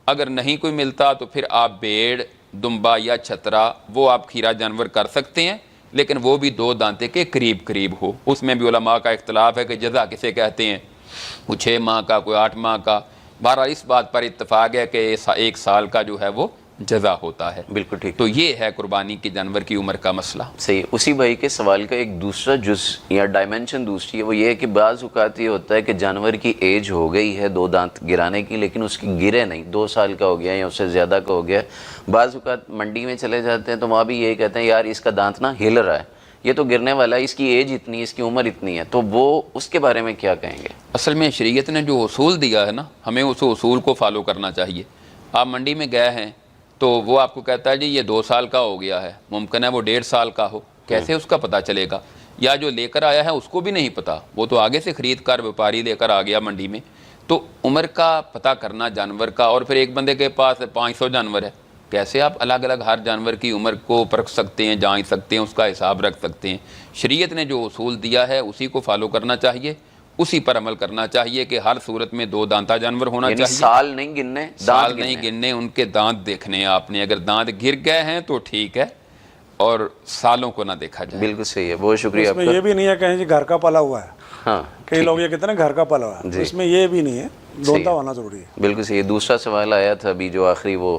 اگر نہیں کوئی ملتا تو پھر آپ بیڑ، دمبا یا چھترا وہ آپ کھیرا جانور کر سکتے ہیں، لیکن وہ بھی دو دانتے کے قریب ہو. اس میں بھی علماء کا اختلاف ہے کہ جزا کسے کہتے ہیں، کوئی 6 ماہ کا، کوئی 8 ماہ کا. بہرحال اس بات پر اتفاق ہے کہ 1 سال کا جو ہے وہ جزا ہوتا ہے. بالکل ٹھیک. تو یہ ہے قربانی کے جانور کی عمر کا مسئلہ. صحیح. اسی بھائی کے سوال کا ایک دوسرا جز یا ڈائمنشن دوسری ہے، وہ یہ ہے کہ بعض اوقات یہ ہوتا ہے کہ جانور کی ایج ہو گئی ہے 2 دانت گرانے کی، لیکن اس کی گرے نہیں، 2 سال کا ہو گیا یا اس سے زیادہ کا ہو گیا. بعض اوقات منڈی میں چلے جاتے ہیں تو وہاں بھی یہی کہتے ہیں یار اس کا دانت نا ہل رہا ہے، یہ تو گرنے والا ہے، اس کی ایج اتنی، اس کی عمر اتنی ہے، تو وہ اس کے بارے میں کیا کہیں گے؟ اصل میں شریعت نے جو اصول دیا ہے نا، ہمیں اس اصول کو فالو کرنا چاہیے. آپ منڈی میں گئے ہیں تو وہ آپ کو کہتا ہے جی یہ 2 سال کا ہو گیا ہے، ممکن ہے وہ 1.5 سال کا ہو، کیسے اس کا پتہ چلے گا؟ یا جو لے کر آیا ہے اس کو بھی نہیں پتا، وہ تو آگے سے خرید کر ویپاری لے کر آ گیا منڈی میں. تو عمر کا پتہ کرنا جانور کا، اور پھر ایک بندے کے پاس 500 جانور ہے، کیسے آپ الگ الگ ہر جانور کی عمر کو پرکھ سکتے ہیں، جانچ سکتے ہیں، اس کا حساب رکھ سکتے ہیں؟ شریعت نے جو اصول دیا ہے اسی کو فالو کرنا چاہیے، اسی پر عمل کرنا چاہیے کہ ہر صورت میں 2 دانتا جانور ہونا یعنی چاہیے. سال نہیں گننے، سال نہیں گننے، ان کے دانت دیکھنے ہیں آپ نے. اگر دانت گر گئے ہیں تو ٹھیک ہے، اور سالوں کو نہ دیکھا جائے. بالکل صحیح ہے. بہت شکریہ. اس میں یہ بھی نہیں ہے کہیں جی گھر کا پالا ہوا ہے. ہاں کئی لوگ یہ کہتے ہیں نا گھر کا پالا ہوا ہے، اس میں یہ بھی نہیں ہے، دونتا ہونا ضروری ہے. بالکل صحیح ہے. دوسرا سوال آیا تھا ابھی جو آخری، وہ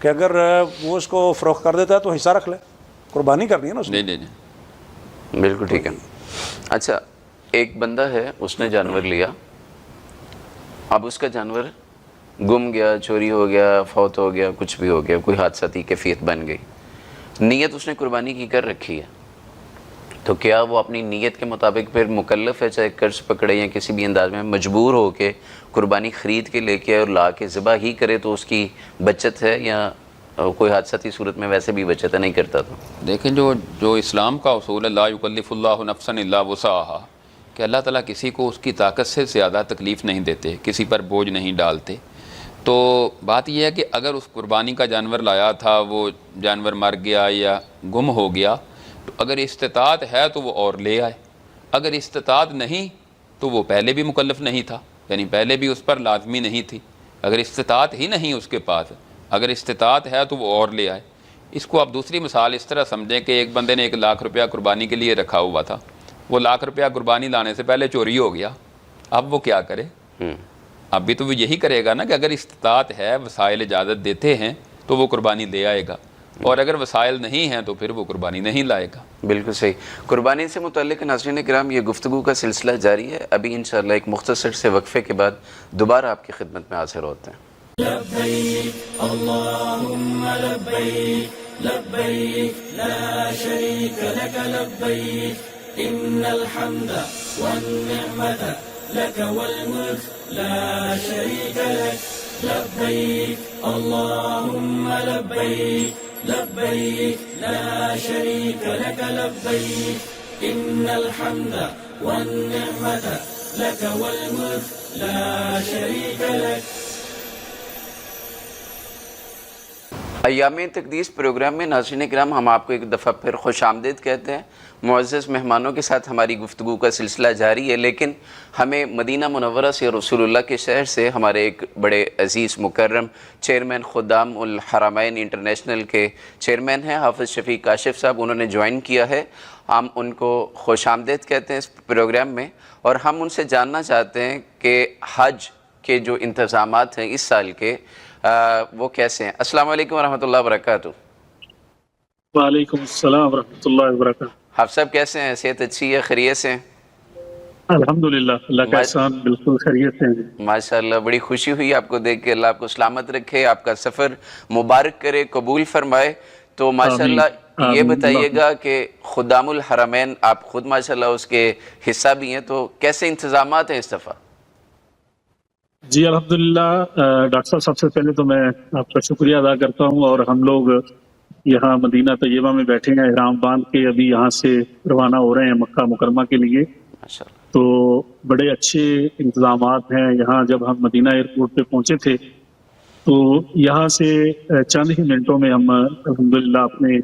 کہ اگر وہ اس کو فروخت کر دیتا ہے تو حصہ رکھ لے, قربانی کرنی ہے نا اس نے. نہیں بالکل ٹھیک ہے. اچھا, ایک بندہ ہے, اس نے جانور لیا, اب اس کا جانور گم گیا, چوری ہو گیا, فوت ہو گیا, کچھ بھی ہو گیا, کوئی حادثاتی کیفیت بن گئی, نیت اس نے قربانی کی کر رکھی ہے, تو کیا وہ اپنی نیت کے مطابق پھر مکلف ہے, چاہے قرض پکڑے یا کسی بھی انداز میں مجبور ہو کے قربانی خرید کے لے کے اور لا کے ذبح ہی کرے تو اس کی بچت ہے, یا کوئی حادثاتی صورت میں ویسے بھی بچت نہیں کرتا؟ تو دیکھیں جو اسلام کا اصول ہے, لا یکلف اللہ نفسا الا وسعها, کہ اللہ تعالیٰ کسی کو اس کی طاقت سے زیادہ تکلیف نہیں دیتے, کسی پر بوجھ نہیں ڈالتے. تو بات یہ ہے کہ اگر اس قربانی کا جانور لایا تھا, وہ جانور مر گیا یا گم ہو گیا, تو اگر استطاعت ہے تو وہ اور لے آئے, اگر استطاعت نہیں تو وہ پہلے بھی مکلف نہیں تھا, یعنی پہلے بھی اس پر لازمی نہیں تھی. اگر استطاعت ہی نہیں اس کے پاس, اگر استطاعت ہے تو وہ اور لے آئے. اس کو آپ دوسری مثال اس طرح سمجھیں کہ ایک بندے نے 1 لاکھ روپیہ قربانی کے لیے رکھا ہوا تھا, وہ 1 لاکھ روپیہ قربانی لانے سے پہلے چوری ہو گیا, اب وہ کیا کرے؟ اب بھی تو وہ یہی کرے گا نا کہ اگر استطاعت ہے, وسائل اجازت دیتے ہیں تو وہ قربانی لے آئے گا, اور اگر وسائل نہیں ہیں تو پھر وہ قربانی نہیں لائے گا. بالکل صحیح. قربانی سے متعلق ناظرین کرام یہ گفتگو کا سلسلہ جاری ہے. ابھی انشاءاللہ ایک مختصر سے وقفے کے بعد دوبارہ آپ کی خدمت میں حاضر ہوتے ہیں. لبیک اللہم لبیک لبیک لا شریک لک لبیک ان الحمد والنعمت لک والملک لا شریک لک لبیک اللہم لبیک لبیک لا شریک لک لبیک ان الحمد والنعمت لک والملک لا شریک لک. ایام تقدیس پروگرام میں ناظرین کرام ہم آپ کو ایک دفعہ پھر خوش آمدید کہتے ہیں. معزز مہمانوں کے ساتھ ہماری گفتگو کا سلسلہ جاری ہے, لیکن ہمیں مدینہ منورہ سے, رسول اللہ کے شہر سے ہمارے ایک بڑے عزیز مکرم چیئرمین خدام الحرمین انٹرنیشنل کے چیئرمین ہیں حافظ شفیق کاشف صاحب, انہوں نے جوائن کیا ہے. ہم ان کو خوش آمدید کہتے ہیں اس پروگرام میں, اور ہم ان سے جاننا چاہتے ہیں کہ حج کے جو انتظامات ہیں اس سال کے وہ کیسے ہیں. السلام علیکم ورحمۃ اللہ وبرکاتہ. وعلیکم السلام ورحمۃ اللہ وبرکاتہ. حافظ صاحب کیسے ہیں؟ صحت اچھی ہے؟ خیریت سے ہیں؟ الحمدللہ, اللہ کا احسان, بالکل خیریت سے ہیں. ماشاءاللہ, بڑی خوشی ہوئی آپ کو دیکھ کے. اللہ آپ کو سلامت رکھے, آپ کا سفر مبارک کرے, قبول فرمائے. تو ماشاءاللہ یہ بتائیے گا کہ خدام الحرمین آپ خود ماشاءاللہ اس کے حصہ بھی ہیں, تو کیسے انتظامات ہیں اس دفعہ؟ جی الحمدللہ ڈاکٹر صاحب, سب سے پہلے تو میں آپ کا شکریہ ادا کرتا ہوں, اور ہم لوگ یہاں مدینہ طیبہ میں بیٹھے ہیں, احرام باندھ کے ابھی یہاں سے روانہ ہو رہے ہیں مکہ مکرمہ کے لیے. تو بڑے اچھے انتظامات ہیں یہاں. جب ہم مدینہ ایئرپورٹ پہ پہنچے تھے تو یہاں سے چند ہی منٹوں میں ہم الحمدللہ اپنے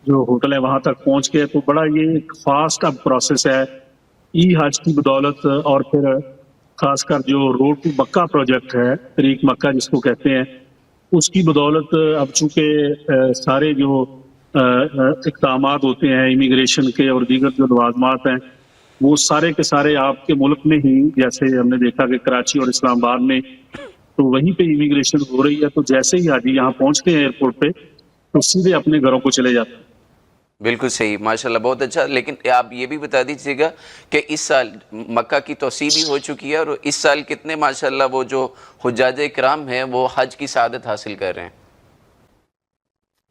جو ہوٹل ہے وہاں تک پہنچ گئے. تو بڑا یہ ایک فاسٹ اب پروسیس ہے ای حج کی بدولت, اور پھر خاص کر جو روڈ ٹو مکہ پروجیکٹ ہے, طریق مکہ جس کو کہتے ہیں, اس کی بدولت اب چونکہ سارے جو اقدامات ہوتے ہیں امیگریشن کے اور دیگر جو لوازمات ہیں وہ سارے کے سارے آپ کے ملک میں ہی, جیسے ہم نے دیکھا کہ کراچی اور اسلام آباد میں تو وہیں پہ امیگریشن ہو رہی ہے. تو جیسے ہی حاجی یہاں پہنچتے ہیں ایئرپورٹ پہ تو سیدھے اپنے گھروں کو چلے جاتے ہیں. بالکل صحیح, ماشاءاللہ, بہت اچھا. لیکن آپ یہ بھی بتا دیجیے گا کہ اس سال مکہ کی توسیع بھی ہو چکی ہے, اور اس سال کتنے ماشاءاللہ وہ جو حجاج کرام ہیں وہ حج کی سعادت حاصل کر رہے ہیں؟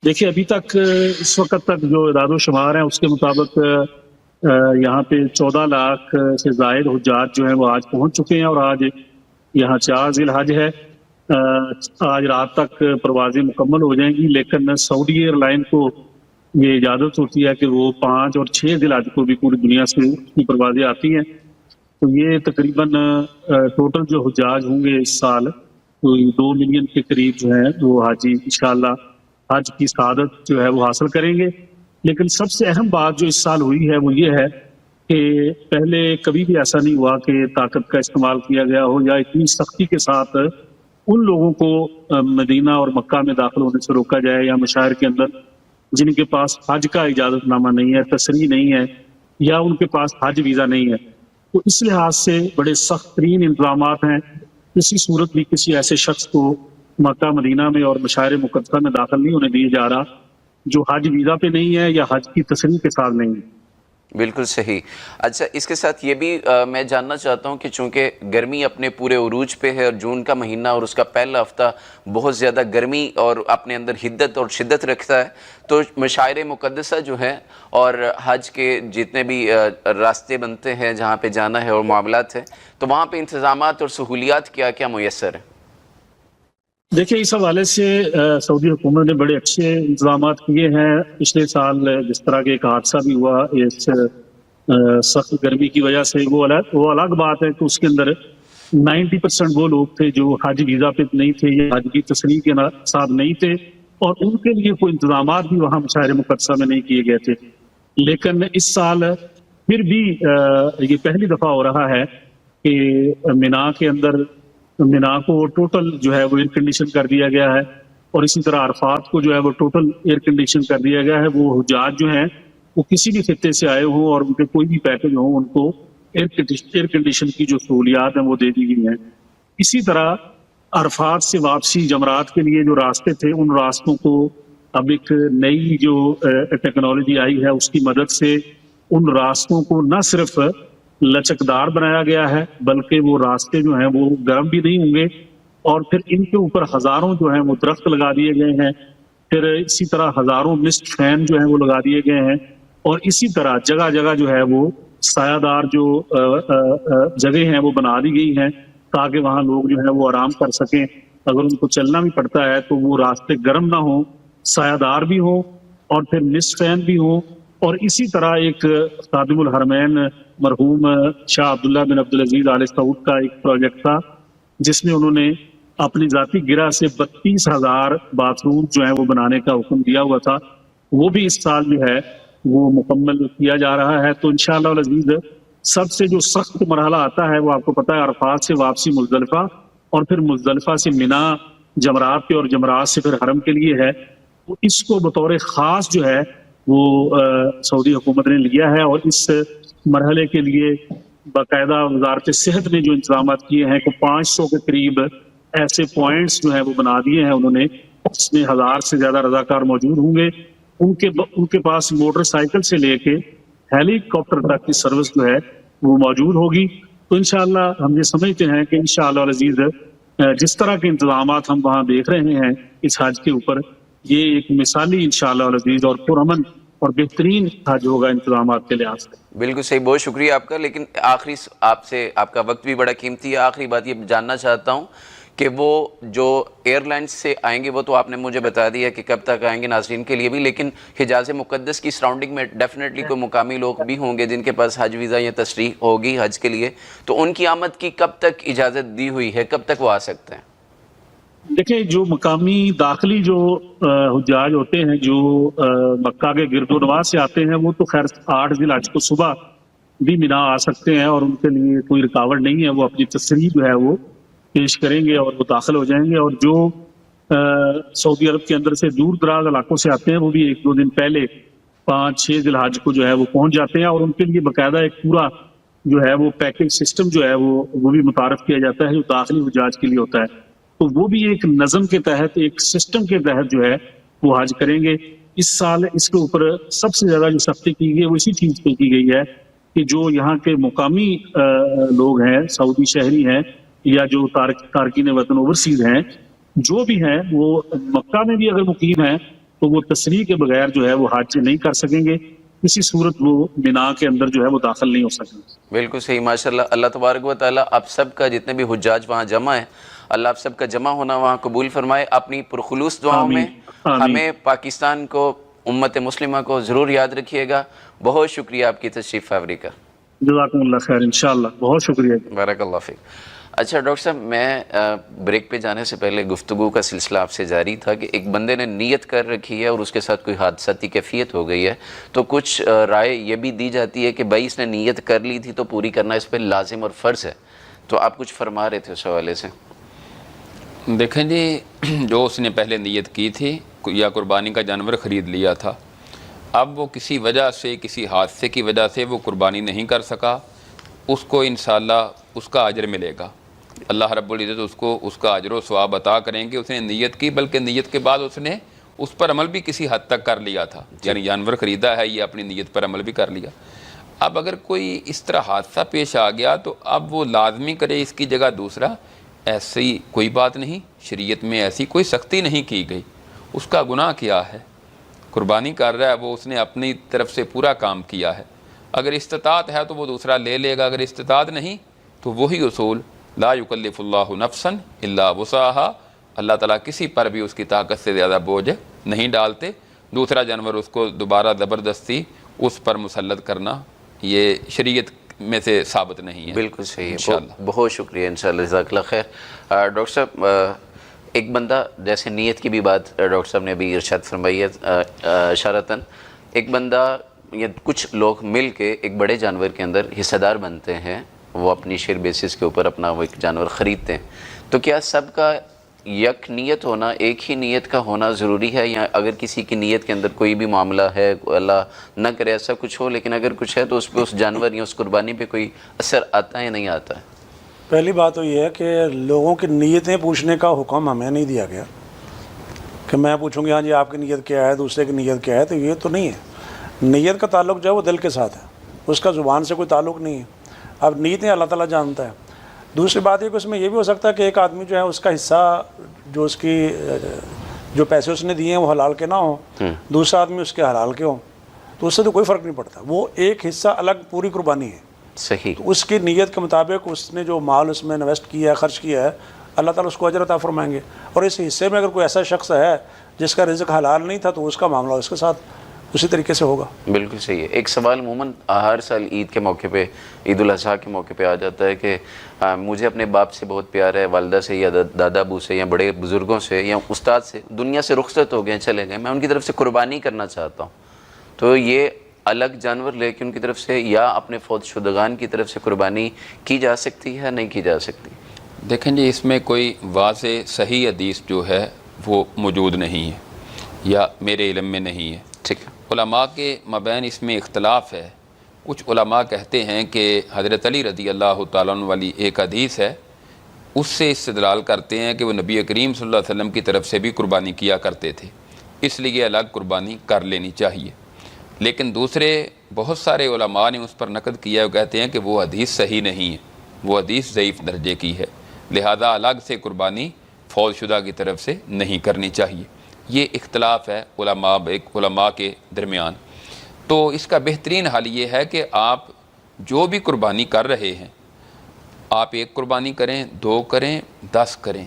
دیکھیے ابھی تک اس وقت تک جو اعداد و شمار ہیں اس کے مطابق یہاں پہ 14 لاکھ سے زائد حجاج جو ہیں وہ آج پہنچ چکے ہیں, اور آج یہاں 4 ذی الحج ہے. آج رات تک پروازیں مکمل ہو جائیں گی, لیکن سعودی ایئر لائن کو یہ اجازت ہوتی ہے کہ وہ 5 اور 6 ذی الحج کو بھی پوری دنیا سے کی پروازیں آتی ہیں. تو یہ تقریباً ٹوٹل جو حجاج ہوں گے اس سال تو 2 ملین کے قریب جو ہیں وہ حاجی انشاءاللہ حج کی سعادت جو ہے وہ حاصل کریں گے. لیکن سب سے اہم بات جو اس سال ہوئی ہے وہ یہ ہے کہ پہلے کبھی بھی ایسا نہیں ہوا کہ طاقت کا استعمال کیا گیا ہو یا اتنی سختی کے ساتھ ان لوگوں کو مدینہ اور مکہ میں داخل ہونے سے روکا جائے, یا مشاہر کے اندر جن کے پاس حج کا اجازت نامہ نہیں ہے, تصریح نہیں ہے, یا ان کے پاس حج ویزا نہیں ہے. تو اس لحاظ سے بڑے سخت ترین انتظامات ہیں. کسی صورت بھی کسی ایسے شخص کو مکہ مدینہ میں اور مشاعر مقدسہ میں داخل نہیں ہونے دیا جا رہا جو حج ویزا پہ نہیں ہے یا حج کی تصریح کے ساتھ نہیں ہے۔ بالکل صحیح۔ اچھا، اس کے ساتھ یہ بھی میں جاننا چاہتا ہوں کہ چونکہ گرمی اپنے پورے عروج پہ ہے اور جون کا مہینہ اور اس کا پہلا ہفتہ بہت زیادہ گرمی اور اپنے اندر حدت اور شدت رکھتا ہے، تو مشاعر مقدسہ جو ہیں اور حج کے جتنے بھی راستے بنتے ہیں جہاں پہ جانا ہے اور معاملات ہیں، تو وہاں پہ انتظامات اور سہولیات کیا کیا میسر ہیں؟ دیکھیں، اس حوالے سے سعودی حکومت نے بڑے اچھے انتظامات کیے ہیں۔ پچھلے سال جس طرح کے ایک حادثہ بھی ہوا اس سخت گرمی کی وجہ سے، وہ الگ بات ہے کہ اس کے اندر 90% وہ لوگ تھے جو حج ویزا پہ نہیں تھے یا حج کی تصریح کے ساتھ نہیں تھے، اور ان کے لیے کوئی انتظامات بھی وہاں مشاعر مقدسہ میں نہیں کیے گئے تھے۔ لیکن اس سال پھر بھی یہ پہلی دفعہ ہو رہا ہے کہ مینا کو ٹوٹل جو ہے وہ ایئر کنڈیشن کر دیا گیا ہے، اور اسی طرح عرفات کو جو ہے وہ ٹوٹل ایئر کنڈیشن کر دیا گیا ہے۔ وہ حجاج جو ہیں وہ کسی بھی خطے سے آئے ہوں اور ان کے کوئی بھی پیکج ہوں، ان کو ایئر کنڈیشن کی جو سہولیات ہیں وہ دے دی گئی ہیں۔ اسی طرح عرفات سے واپسی جمرات کے لیے جو راستے تھے، ان راستوں کو اب ایک نئی جو ٹیکنالوجی آئی ہے اس کی مدد سے ان راستوں کو نہ صرف لچکدار بنایا گیا ہے بلکہ وہ راستے جو ہیں وہ گرم بھی نہیں ہوں گے، اور پھر ان کے اوپر ہزاروں جو ہیں وہ درخت لگا دیے گئے ہیں، پھر اسی طرح ہزاروں مسٹ فین جو ہیں وہ لگا دیے گئے ہیں، اور اسی طرح جگہ جگہ جو ہے وہ سایہ دار جو جگہ ہیں وہ بنا دی گئی ہیں تاکہ وہاں لوگ جو ہیں وہ آرام کر سکیں۔ اگر ان کو چلنا بھی پڑتا ہے تو وہ راستے گرم نہ ہوں، سایہ دار بھی ہوں، اور پھر مسٹ فین بھی ہوں۔ اور اسی طرح ایک خادم الحرمین مرحوم شاہ عبداللہ بن عبدالعزیز آل سعود کا ایک پروجیکٹ تھا جس میں انہوں نے اپنی ذاتی گرہ سے 32,000 باتھ روم جو ہیں وہ بنانے کا حکم دیا ہوا تھا، وہ بھی اس سال جو ہے وہ مکمل کیا جا رہا ہے۔ تو انشاءاللہ العزیز سب سے جو سخت مرحلہ آتا ہے وہ آپ کو پتہ ہے عرفات سے واپسی مزدلفہ، اور پھر مزدلفہ سے مینا، جمرات پہ، اور جمرات سے پھر حرم کے لیے ہے۔ تو اس کو بطور خاص جو ہے وہ سعودی حکومت نے لیا ہے، اور اس مرحلے کے لیے باقاعدہ وزارت صحت نے جو انتظامات کیے ہیں کہ 500 کے قریب ایسے پوائنٹس جو ہیں وہ بنا دیے ہیں انہوں نے، جس میں 1000 سے زیادہ رضاکار موجود ہوں گے۔ ان کے پاس موٹر سائیکل سے لے کے ہیلی کاپٹر تک کی سروس جو ہے وہ موجود ہوگی۔ تو انشاءاللہ ہم یہ سمجھتے ہیں کہ انشاءاللہ العزیز جس طرح کے انتظامات ہم وہاں دیکھ رہے ہیں اس حج کے اوپر، یہ ایک مثالی انشاءاللہ العزیز اور پرامن اور بہترین حج ہوگا انتظامات کے لحاظ سے۔ بالکل صحیح، بہت شکریہ آپ کا۔ لیکن آخری آپ کا وقت بھی بڑا قیمتی ہے، آخری بات یہ جاننا چاہتا ہوں کہ وہ جو ایئر لائنز سے آئیں گے وہ تو آپ نے مجھے بتا دیا کہ کب تک آئیں گے ناظرین کے لیے بھی، لیکن حجاز مقدس کی سراؤنڈنگ میں ڈیفینیٹلی کوئی مقامی لوگ بھی ہوں گے جن کے پاس حج ویزا یا تشریح ہوگی حج کے لیے، تو ان کی آمد کی کب تک اجازت دی ہوئی ہے، کب تک وہ آ سکتے ہیں؟ دیکھیں، جو مقامی داخلی جو حجاج ہوتے ہیں جو مکہ کے گرد و نواح سے آتے ہیں وہ تو خیر 8 ذی الحج کو صبح بھی مینا آ سکتے ہیں، اور ان کے لیے کوئی رکاوٹ نہیں ہے، وہ اپنی تصریح جو ہے وہ پیش کریں گے اور وہ داخل ہو جائیں گے۔ اور جو سعودی عرب کے اندر سے دور دراز علاقوں سے آتے ہیں وہ بھی 1-2 دن پہلے 5-6 ذی الحج کو جو ہے وہ پہنچ جاتے ہیں، اور ان کے لیے باقاعدہ ایک پورا جو ہے وہ پیکج سسٹم جو ہے وہ بھی متعارف کیا جاتا ہے جو داخلی حجاج کے لیے ہوتا ہے۔ تو وہ بھی ایک نظم کے تحت، ایک سسٹم کے تحت جو ہے وہ حج کریں گے۔ اس سال اس کے اوپر سب سے زیادہ جو سختی کی گئی ہے وہ اسی چیز پہ کی گئی ہے کہ جو یہاں کے مقامی لوگ ہیں، سعودی شہری ہیں یا جو تارکین وطن اوورسیز ہیں، جو بھی ہیں وہ مکہ میں بھی اگر مقیم ہیں تو وہ تصریح کے بغیر جو ہے وہ حج نہیں کر سکیں گے، کسی صورت وہ مینا کے اندر جو ہے وہ داخل نہیں ہو سکیں گے۔ بالکل صحیح، ماشاءاللہ۔ اللہ تبارک و تعالیٰ آپ سب کا، جتنے بھی حجاج وہاں جمع ہیں، اللہ آپ سب کا جمع ہونا وہاں قبول فرمائے۔ اپنی پرخلوص دعاؤں میں ہمیں، پاکستان کو، امت مسلمہ کو ضرور یاد رکھیے گا۔ بہت شکریہ آپ کی تشریف آوری کا۔ جزاکم اللہ خیر، انشاءاللہ، بہت شکریہ۔ بارک اللہ فیک۔ اچھا ڈاکٹر صاحب، میں بریک پہ جانے سے پہلے گفتگو کا سلسلہ آپ سے جاری تھا کہ ایک بندے نے نیت کر رکھی ہے اور اس کے ساتھ کوئی حادثاتی کیفیت ہو گئی ہے، تو کچھ رائے یہ بھی دی جاتی ہے کہ بھائی اس نے نیت کر لی تھی تو پوری کرنا اس پہ لازم اور فرض ہے، تو آپ کچھ فرما رہے تھے اس حوالے سے۔ دیکھیں جی، جو اس نے پہلے نیت کی تھی یا قربانی کا جانور خرید لیا تھا، اب وہ کسی وجہ سے، کسی حادثے کی وجہ سے وہ قربانی نہیں کر سکا، اس کو انشاءاللہ اس کا اجر ملے گا۔ اللہ رب العزت اس کو اس کا اجر و ثواب عطا کریں گے. اس نے نیت کی، بلکہ نیت کے بعد اس نے اس پر عمل بھی کسی حد تک کر لیا تھا. یعنی جانور خریدا ہے، یہ اپنی نیت پر عمل بھی کر لیا. اب اگر کوئی اس طرح حادثہ پیش آ گیا تو اب وہ لازمی کرے اس کی جگہ دوسرا، ایسی کوئی بات نہیں. شریعت میں ایسی کوئی سختی نہیں کی گئی. اس کا گناہ کیا ہے؟ قربانی کر رہا ہے وہ، اس نے اپنی طرف سے پورا کام کیا ہے. اگر استطاعت ہے تو وہ دوسرا لے لے گا، اگر استطاعت نہیں تو وہی اصول لا یکلف اللہ نفسا الا وسعها، اللہ تعالیٰ کسی پر بھی اس کی طاقت سے زیادہ بوجھ نہیں ڈالتے. دوسرا جانور اس کو دوبارہ زبردستی اس پر مسلط کرنا یہ شریعت میں سے ثابت نہیں ہے. بالکل صحیح ہے. بہت شکریہ، انشاءاللہ. جزاک اللہ خیر. ڈاکٹر صاحب، ایک بندہ، جیسے نیت کی بھی بات ڈاکٹر صاحب نے ابھی ارشاد فرمائی ہے اشارتاً، ایک بندہ یا کچھ لوگ مل کے ایک بڑے جانور کے اندر حصہ دار بنتے ہیں، وہ اپنی شیئر بیسس کے اوپر اپنا وہ ایک جانور خریدتے ہیں، تو کیا سب کا یک نیت ہونا، ایک ہی نیت کا ہونا ضروری ہے؟ یا اگر کسی کی نیت کے اندر کوئی بھی معاملہ ہے، اللہ نہ کرے ایسا کچھ ہو، لیکن اگر کچھ ہے تو اس پہ اس جانور یا اس قربانی پہ کوئی اثر آتا ہے یا نہیں آتا ہے؟ پہلی بات تو یہ ہے کہ لوگوں کی نیتیں پوچھنے کا حکم ہمیں نہیں دیا گیا کہ میں پوچھوں گی ہاں جی آپ کی نیت کیا ہے، دوسرے کی نیت کیا ہے. تو یہ تو نہیں ہے. نیت کا تعلق جو ہے وہ دل کے ساتھ ہے، اس کا زبان سے کوئی تعلق نہیں ہے. اب نیتیں اللہ تعالیٰ جانتا ہے. دوسری بات یہ کہ اس میں یہ بھی ہو سکتا ہے کہ ایک آدمی جو ہے اس کا حصہ جو اس کی جو پیسے اس نے دیے ہیں وہ حلال کے نہ ہوں، دوسرا آدمی اس کے حلال کے ہوں، تو اس سے تو کوئی فرق نہیں پڑتا. وہ ایک حصہ الگ پوری قربانی ہے. صحیح. تو اس کی نیت کے مطابق اس نے جو مال اس میں انویسٹ کیا ہے، خرچ کیا ہے، اللہ تعالیٰ اس کو اجر عطا فرمائیں گے. اور اس حصے میں اگر کوئی ایسا شخص ہے جس کا رزق حلال نہیں تھا تو اس کا معاملہ اس کے ساتھ اسی طریقے سے ہوگا. بالکل صحیح ہے. ایک سوال عموماً ہر سال عید کے موقع پہ، عید الاضحیٰ کے موقع پہ آ جاتا ہے کہ مجھے اپنے باپ سے بہت پیار ہے، والدہ سے یا دادا ابو سے یا بڑے بزرگوں سے یا استاد سے، دنیا سے رخصت ہو گئے، چلے گئے، میں ان کی طرف سے قربانی کرنا چاہتا ہوں. تو یہ الگ جانور لے کے ان کی طرف سے یا اپنے فوت شدگان کی طرف سے قربانی کی جا سکتی ہے، نہیں کی جا سکتی؟ دیکھیں جی، اس میں کوئی واضح صحیح حدیث جو ہے وہ موجود نہیں ہے یا میرے علم میں نہیں ہے. ٹھیک ہے. علماء کے مابین اس میں اختلاف ہے. کچھ علماء کہتے ہیں کہ حضرت علی رضی اللہ تعالیٰ عنہ والی ایک حدیث ہے، اس سے استدلال کرتے ہیں کہ وہ نبی کریم صلی اللہ علیہ وسلم کی طرف سے بھی قربانی کیا کرتے تھے، اس لیے الگ قربانی کر لینی چاہیے. لیکن دوسرے بہت سارے علماء نے اس پر نقد کیا، وہ کہتے ہیں کہ وہ حدیث صحیح نہیں ہے، وہ حدیث ضعیف درجے کی ہے، لہذا الگ سے قربانی فوت شدہ کی طرف سے نہیں کرنی چاہیے. یہ اختلاف ہے علماء کے درمیان. تو اس کا بہترین حل یہ ہے کہ آپ جو بھی قربانی کر رہے ہیں، آپ ایک قربانی کریں، 2 کریں، 10 کریں،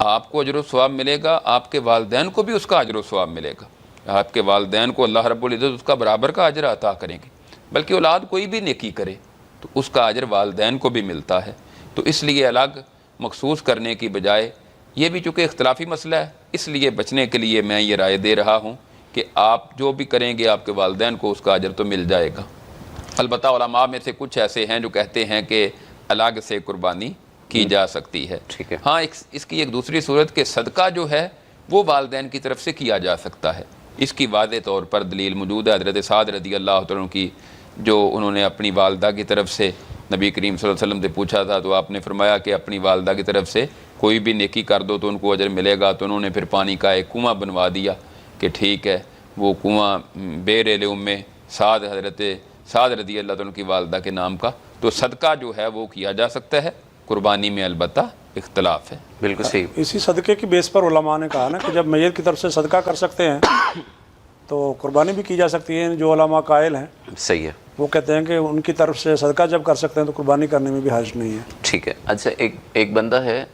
آپ کو اجر و ثواب ملے گا، آپ کے والدین کو بھی اس کا اجر و ثواب ملے گا. آپ کے والدین کو اللہ رب العزت اس کا برابر کا اجر عطا کریں گے. بلکہ اولاد کوئی بھی نیکی کرے تو اس کا اجر والدین کو بھی ملتا ہے. تو اس لیے الگ مخصوص کرنے کی بجائے، یہ بھی چونکہ اختلافی مسئلہ ہے، اس لیے بچنے کے لیے میں یہ رائے دے رہا ہوں کہ آپ جو بھی کریں گے آپ کے والدین کو اس کا اجر تو مل جائے گا. البتہ علماء میں سے کچھ ایسے ہیں جو کہتے ہیں کہ الگ سے قربانی کی جا سکتی ہے. ٹھیک ہے. ہاں، اس کی ایک دوسری صورت کہ صدقہ جو ہے وہ والدین کی طرف سے کیا جا سکتا ہے. اس کی واضح طور پر دلیل موجود ہے. حضرت سعد رضی اللہ عنہ کی، جو انہوں نے اپنی والدہ کی طرف سے نبی کریم صلی اللہ علیہ وسلم سے پوچھا تھا تو آپ نے فرمایا کہ اپنی والدہ کی طرف سے کوئی بھی نیکی کر دو تو ان کو اجر ملے گا. تو انہوں نے پھر پانی کا ایک کنواں بنوا دیا کہ ٹھیک ہے، وہ کنواں بیر سعد، حضرت سعد رضی اللہ عنہ کی والدہ کے نام کا. تو صدقہ جو ہے وہ کیا جا سکتا ہے، قربانی میں البتہ اختلاف ہے. بالکل صحیح. اسی صدقے کی بیس پر علماء نے کہا نا کہ جب میت کی طرف سے صدقہ کر سکتے ہیں تو قربانی بھی کی جا سکتی ہے. جو علماء قائل ہیں صحیح ہے، وہ کہتے ہیں کہ ان کی طرف سے صدقہ جب کر سکتے ہیں تو قربانی کرنے میں بھی حرج نہیں ہے. ٹھیک ہے. اچھا، ایک بندہ ہے،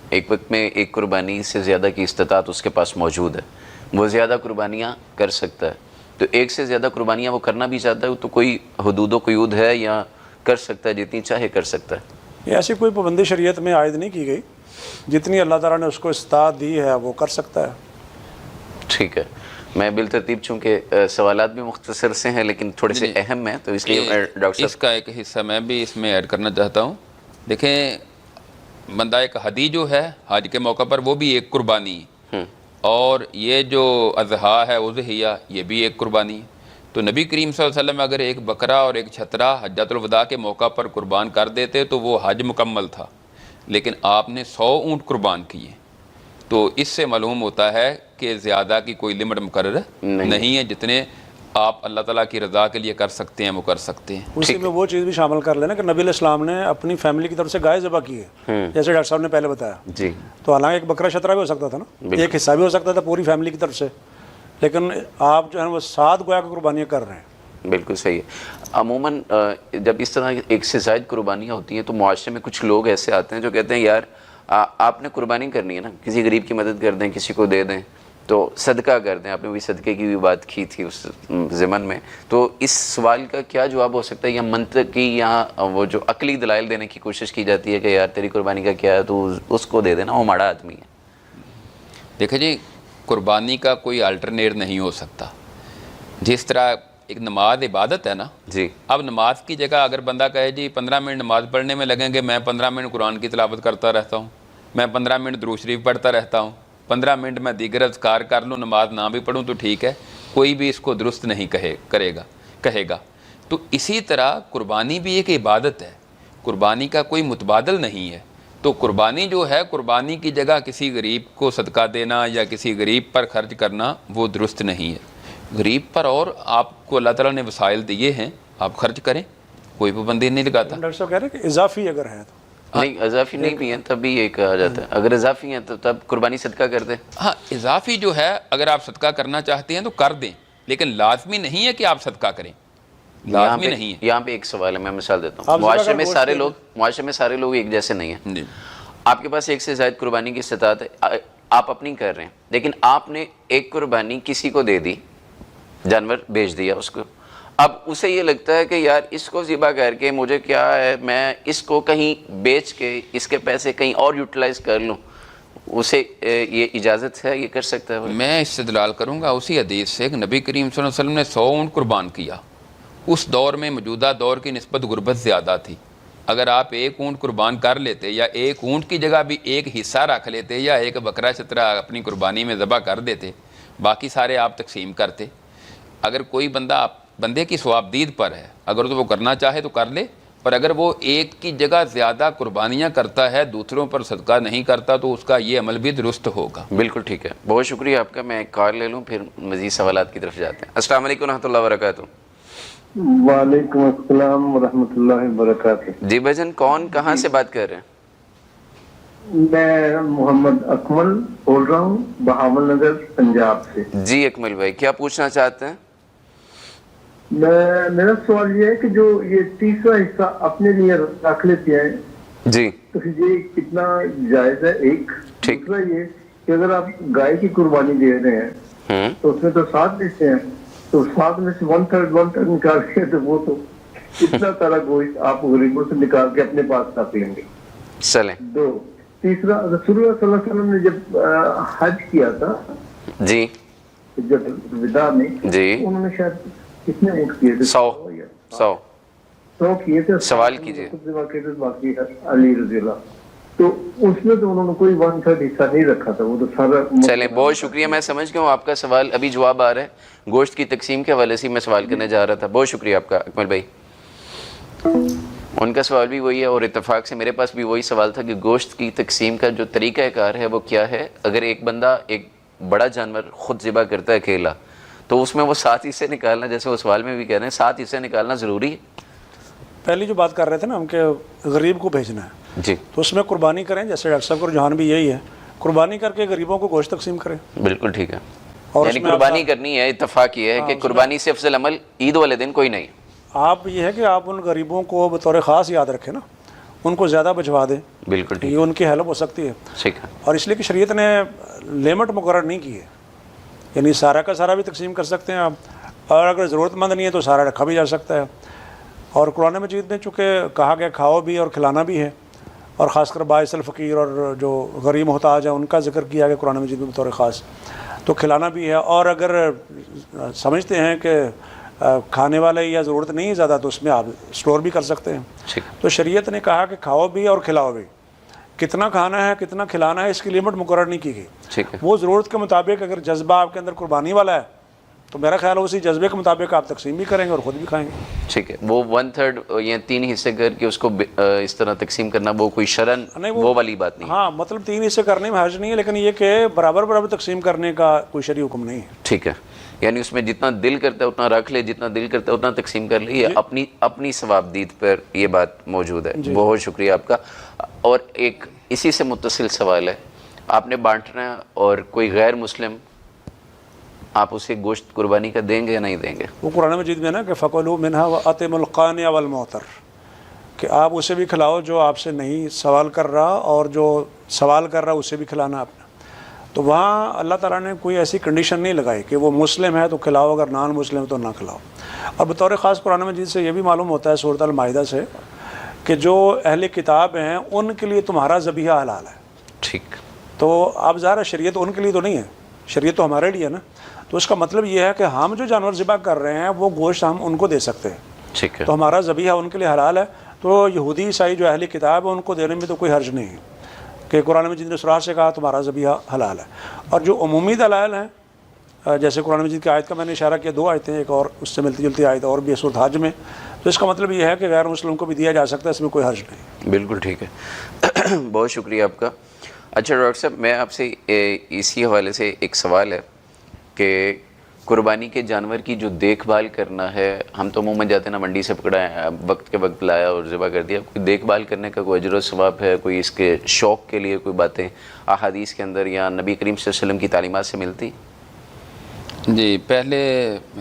ایک وقت میں ایک قربانی سے زیادہ کی استطاعت اس کے پاس موجود ہے، وہ زیادہ قربانیاں کر سکتا ہے، تو ایک سے زیادہ قربانیاں وہ کرنا بھی چاہتا ہے، تو کوئی حدود و قیود ہے یا کر سکتا ہے جتنی چاہے کر سکتا ہے؟ یہ ایسی کوئی پابندی شریعت میں عائد نہیں کی گئی، جتنی اللہ تعالیٰ نے اس کو استطاعت دی ہے وہ کر سکتا ہے. ٹھیک ہے. میں بالترتیب، چونکہ سوالات بھی مختصر سے ہیں لیکن تھوڑے سے اہم ہیں، تو اس لیے ڈاکٹر صاحب اس کا ایک حصہ میں بھی اس میں ایڈ کرنا چاہتا ہوں. دیکھیں، بندہ ایک حدی جو ہے حج کے موقع پر وہ بھی ایک قربانی ہے، اور یہ جو اضحیٰ ہے اضحیہ یہ بھی ایک قربانی ہے. تو نبی کریم صلی اللہ علیہ وسلم اگر ایک بکرا اور ایک چھترا حجۃ الوداع کے موقع پر قربان کر دیتے تو وہ حج مکمل تھا. لیکن آپ نے 100 اونٹ قربان کیے، تو اس سے معلوم ہوتا ہے کہ زیادہ کی کوئی لمٹ مقرر نہیں ہے، جتنے آپ اللہ تعالیٰ کی رضا کے لیے کر سکتے ہیں وہ کر سکتے ہیں۔ اسی میں وہ چیز بھی شامل کر لینا کہ نبی علیہ السلام نے اپنی فیملی کی طرف سے گائے ذبح کی ہے، جیسے ڈاکٹر صاحب نے پہلے بتایا جی، تو حالانکہ ایک بکرا شطرہ بھی ہو سکتا تھا نا، ایک حصہ بھی ہو سکتا تھا پوری فیملی کی طرف سے، لیکن آپ جو ہے وہ 7 گویا کہ قربانیاں کر رہے ہیں۔ بالکل صحیح ہے۔ عموماً جب اس طرح ایک سے زائد قربانیاں ہوتی ہیں تو معاشرے میں کچھ لوگ ایسے آتے ہیں جو کہتے ہیں یار آپ نے قربانی کرنی ہے نا، کسی غریب کی مدد کر دیں، کسی کو دے دیں، تو صدقہ کر دیں۔ آپ نے بھی صدقے کی بھی بات کی تھی اس ضمن میں، تو اس سوال کا کیا جواب ہو سکتا ہے؟ یا منطقی یا وہ جو عقلی دلائل دینے کی کوشش کی جاتی ہے کہ یار تیری قربانی کا کیا ہے تو اس کو دے دینا، وہ ماڑا آدمی ہے۔ دیکھیں جی، قربانی کا کوئی الٹرنیٹ نہیں ہو سکتا۔ جس طرح ایک نماز عبادت ہے نا، جی، اب نماز کی جگہ اگر بندہ کہے جی 15 منٹ نماز پڑھنے میں لگیں گے، میں 15 منٹ قرآن کی تلاوت کرتا رہتا ہوں، میں 15 منٹ درود شریف پڑھتا رہتا ہوں، 15 منٹ میں دیگر اذکار کر لوں، نماز نہ بھی پڑھوں تو ٹھیک ہے، کوئی بھی اس کو درست نہیں کہے گا۔ تو اسی طرح قربانی بھی ایک عبادت ہے، قربانی کا کوئی متبادل نہیں ہے۔ تو قربانی جو ہے، قربانی کی جگہ کسی غریب کو صدقہ دینا یا کسی غریب پر خرچ کرنا وہ درست نہیں ہے۔ غریب پر اور آپ کو اللہ تعالیٰ نے وسائل دیے ہیں، آپ خرچ کریں، کوئی پابندی نہیں لگاتا۔ ڈاکٹر صاحب کہہ رہے ہیں کہ اضافی اگر ہے تو نہیں، اضافی نہیں بھی ہیں تب بھی یہ کہا جاتا ہے، اگر اضافی ہیں تو تب قربانی صدقہ کر دیں۔ ہاں، اضافی جو ہے اگر آپ صدقہ کرنا چاہتے ہیں تو کر دیں، لیکن لازمی نہیں ہے کہ آپ صدقہ کریں، لازمی نہیں ہے۔ یہاں پہ ایک سوال ہے، میں مثال دیتا ہوں۔ معاشرے میں سارے لوگ ایک جیسے نہیں ہیں۔ جی، آپ کے پاس ایک سے زائد قربانی کی استطاعت ہے، آپ اپنی کر رہے ہیں، لیکن آپ نے ایک قربانی کسی کو دے دی، جانور بیچ دیا اس کو، اب اسے یہ لگتا ہے کہ یار اس کو ذبح کر کے مجھے کیا ہے، میں اس کو کہیں بیچ کے اس کے پیسے کہیں اور یوٹیلائز کر لوں، اسے یہ اجازت ہے، یہ کر سکتا ہے؟ میں استدلال کروں گا اسی حدیث سے کہ نبی کریم صلی اللہ علیہ وسلم نے 100 اونٹ قربان کیا۔ اس دور میں موجودہ دور کی نسبت غربت زیادہ تھی۔ اگر آپ 1 اونٹ قربان کر لیتے یا 1 اونٹ کی جگہ بھی 1 حصہ رکھ لیتے یا 1 بکرا شطرہ اپنی قربانی میں ذبح کر دیتے، باقی سارے آپ تقسیم کرتے۔ اگر کوئی بندے کی ثوابدید پر ہے، اگر تو وہ کرنا چاہے تو کر لے، پر اگر وہ ایک کی جگہ زیادہ قربانیاں کرتا ہے، دوسروں پر صدقہ نہیں کرتا، تو اس کا یہ عمل بھی درست ہوگا۔ بالکل ٹھیک ہے، بہت شکریہ آپ کا۔ میں ایک کال لے لوں پھر مزید سوالات کی طرف جاتے ہیں۔ السلام علیکم ورحمۃ اللہ وبرکاتہ۔ وعلیکم السلام ورحمۃ اللہ وبرکاتہ۔ جی بھجن، کون کہاں سے بات کر رہے ہیں؟ میں محمد اکمل بول رہا ہوں، بہاول نگر پنجاب سے۔ جی اکمل بھائی، کیا پوچھنا چاہتے ہیں؟ میرا سوال یہ ہے کہ جو یہ تیسرا حصہ اپنے لیے رکھ لیتے ہیں، جی تو یہ کتنا جائز ہے؟ ایک دوسرا یہ کہ اگر آپ گائے کی قربانی دے رہے ہیں تو اس میں تو 7 حصے ہیں، تو 7 میں سے 1/3 نکال کے تو وہ تو کتنا سارا گوشت آپ غریبوں سے نکال کے اپنے پاس رکھ لیں گے۔ چلیں۔ 2، تیسرا، رسول اللہ صلی اللہ علیہ وسلم نے جب حج کیا تھا، جی جب وداع میں، جی، انہوں نے شاید کتنے اونٹ کیے تھے؟ 100 کیے تھے۔ سوال کیجئے۔ باقی علی رضی اللہ، تو اس میں تو انہوں نے کوئی 1/3 حصہ نہیں رکھا تھا، وہ تو سارا۔ چلیں، بہت شکریہ، میں سمجھ گیا ہوں آپ کا سوال، ابھی جواب آ رہا ہے۔ گوشت کی تقسیم کے حوالے سے میں سوال کرنے جا رہا تھا۔ بہت شکریہ آپ کا اکمل بھائی۔ ان کا سوال بھی وہی ہے اور اتفاق سے میرے پاس بھی وہی سوال تھا کہ گوشت کی تقسیم کا جو طریقہ کار ہے وہ کیا ہے؟ اگر ایک بندہ ایک بڑا جانور خود ذبح کرتا ہے اکیلا، تو اس میں وہ 7 حصے نکالنا، جیسے وہ سوال میں بھی کہہ رہے ہیں، 7 حصے نکالنا ضروری ہے؟ پہلی جو بات کر رہے تھے نا ہم کہ غریب کو بھیجنا ہے، جی، تو اس میں قربانی کریں، جیسے ڈاکٹر صاحب کا رجحان بھی یہی ہے، قربانی کر کے غریبوں کو گوشت تقسیم کریں۔ بالکل ٹھیک ہے، اور یعنی قربانی کرنی ہے، اتفاق یہ ہے کہ قربانی سے افضل عمل عید والے دن کوئی نہیں۔ آپ یہ ہے کہ آپ ان غریبوں کو بطور خاص یاد رکھیں نا، ان کو زیادہ بھجوا دیں، بالکل ٹھیک، یہ ان کی ہیلپ ہو سکتی ہے۔ ٹھیک ہے، اور اس لیے کہ شریعت نے لمٹ مقرر نہیں کی ہے، یعنی سارا کا سارا بھی تقسیم کر سکتے ہیں آپ، اور اگر ضرورت مند نہیں ہے تو سارا رکھا بھی جا سکتا ہے۔ اور قرآن مجید میں چونکہ کہا گیا کھاؤ بھی اور کھلانا بھی ہے، اور خاص کر باعث الفقیر اور جو غریب محتاج ہیں ان کا ذکر کیا گیا قرآن مجید میں بطور خاص، تو کھلانا بھی ہے۔ اور اگر سمجھتے ہیں کہ کھانے والے یا ضرورت نہیں ہے زیادہ تو اس میں آپ اسٹور بھی کر سکتے ہیں۔ تو شریعت نے کہا کہ کھاؤ بھی اور کھلاؤ بھی، کتنا کھانا ہے کتنا کھلانا ہے اس کی لمٹ مقرر نہیں کی گئی۔ وہ ضرورت کے مطابق اگر جذبہ آپ کے اندر قربانی والا ہے تو میرا خیال ہے اسی جذبے کے مطابق آپ تقسیم بھی کریں گے اور خود بھی کھائیں گے. ٹھیک ہے. وہ 1/3 یا 3 حصے کر کے اس کو اس طرح تقسیم کرنا وہ کوئی شرعن وہ والی بات نہیں. ہاں مطلب 3 حصے کرنے میں حرج نہیں ہے، لیکن یہ کہ برابر برابر تقسیم کرنے کا کوئی شرعی حکم نہیں ہے. ٹھیک ہے. یعنی اس میں جتنا دل کرتا ہے اتنا رکھ لے، جتنا دل کرتا ہے اتنا تقسیم کر لے. یہ اپنی ثوابدید پر یہ بات موجود ہے. بہت شکریہ آپ کا. اور ایک اسی سے متصل سوال ہے، آپ نے بانٹنا ہے اور کوئی غیر مسلم آپ اسے گوشت قربانی کا دیں گے یا نہیں دیں گے؟ وہ قرآن مجید میں نا کہ فَكُلُوا مِنْهَا وَأَطْعِمُوا الْقَانِعَ وَالْمُعْتَرَّ، کہ آپ اسے بھی کھلاؤ جو آپ سے نہیں سوال کر رہا، اور جو سوال کر رہا اسے بھی کھلانا آپ نے. تو وہاں اللہ تعالیٰ نے کوئی ایسی کنڈیشن نہیں لگائی کہ وہ مسلم ہے تو کھلاؤ، اگر نان مسلم ہے تو نہ کھلاؤ. اور بطور خاص قرآن مجید سے یہ بھی معلوم ہوتا ہے سورۃ المائدہ سے کہ جو اہل کتاب ہیں ان کے لیے تمہارا ذبیحہ حلال ہے. ٹھیک. تو اب ظاہر شریعت ان کے لیے تو نہیں ہے، شریعت تو ہمارے لیے ہے نا. تو اس کا مطلب یہ ہے کہ ہم جو جانور ذبح کر رہے ہیں وہ گوشت ہم ان کو دے سکتے ہیں. ٹھیک ہے. تو ہمارا ذبیحہ ان کے لیے حلال ہے. تو یہودی عیسائی جو اہل کتاب ہے ان کو دینے میں تو کوئی حرج نہیں ہے کہ قرآن مجید نے سراح سے کہا تمہارا ذبیحہ حلال ہے. اور جو عمومی دلائل ہیں جیسے قرآن مجید کی آیت کا میں نے اشارہ کیا، 2 آیتیں، ایک اور اس سے ملتی جلتی آیت اور بھی ہے سورۃ حج میں. تو اس کا مطلب یہ ہے کہ غیر مسلم کو بھی دیا جا سکتا ہے، اس میں کوئی حرج نہیں. بالکل ٹھیک ہے. بہت شکریہ آپ کا. اچھا ڈاکٹر صاحب، میں آپ سے اسی حوالے سے ایک سوال ہے کہ قربانی کے جانور کی جو دیکھ بھال کرنا ہے، ہم تو عموماً جاتے ہیں نا منڈی سے پکڑا ہے، وقت کے وقت لایا اور ذبح کر دیا. کوئی دیکھ بھال کرنے کا کوئی اجر و ثواب ہے؟ کوئی اس کے شوق کے لیے کوئی باتیں احادیث کے اندر یا نبی کریم صلی اللہ علیہ وسلم کی تعلیمات سے ملتی؟ جی، پہلے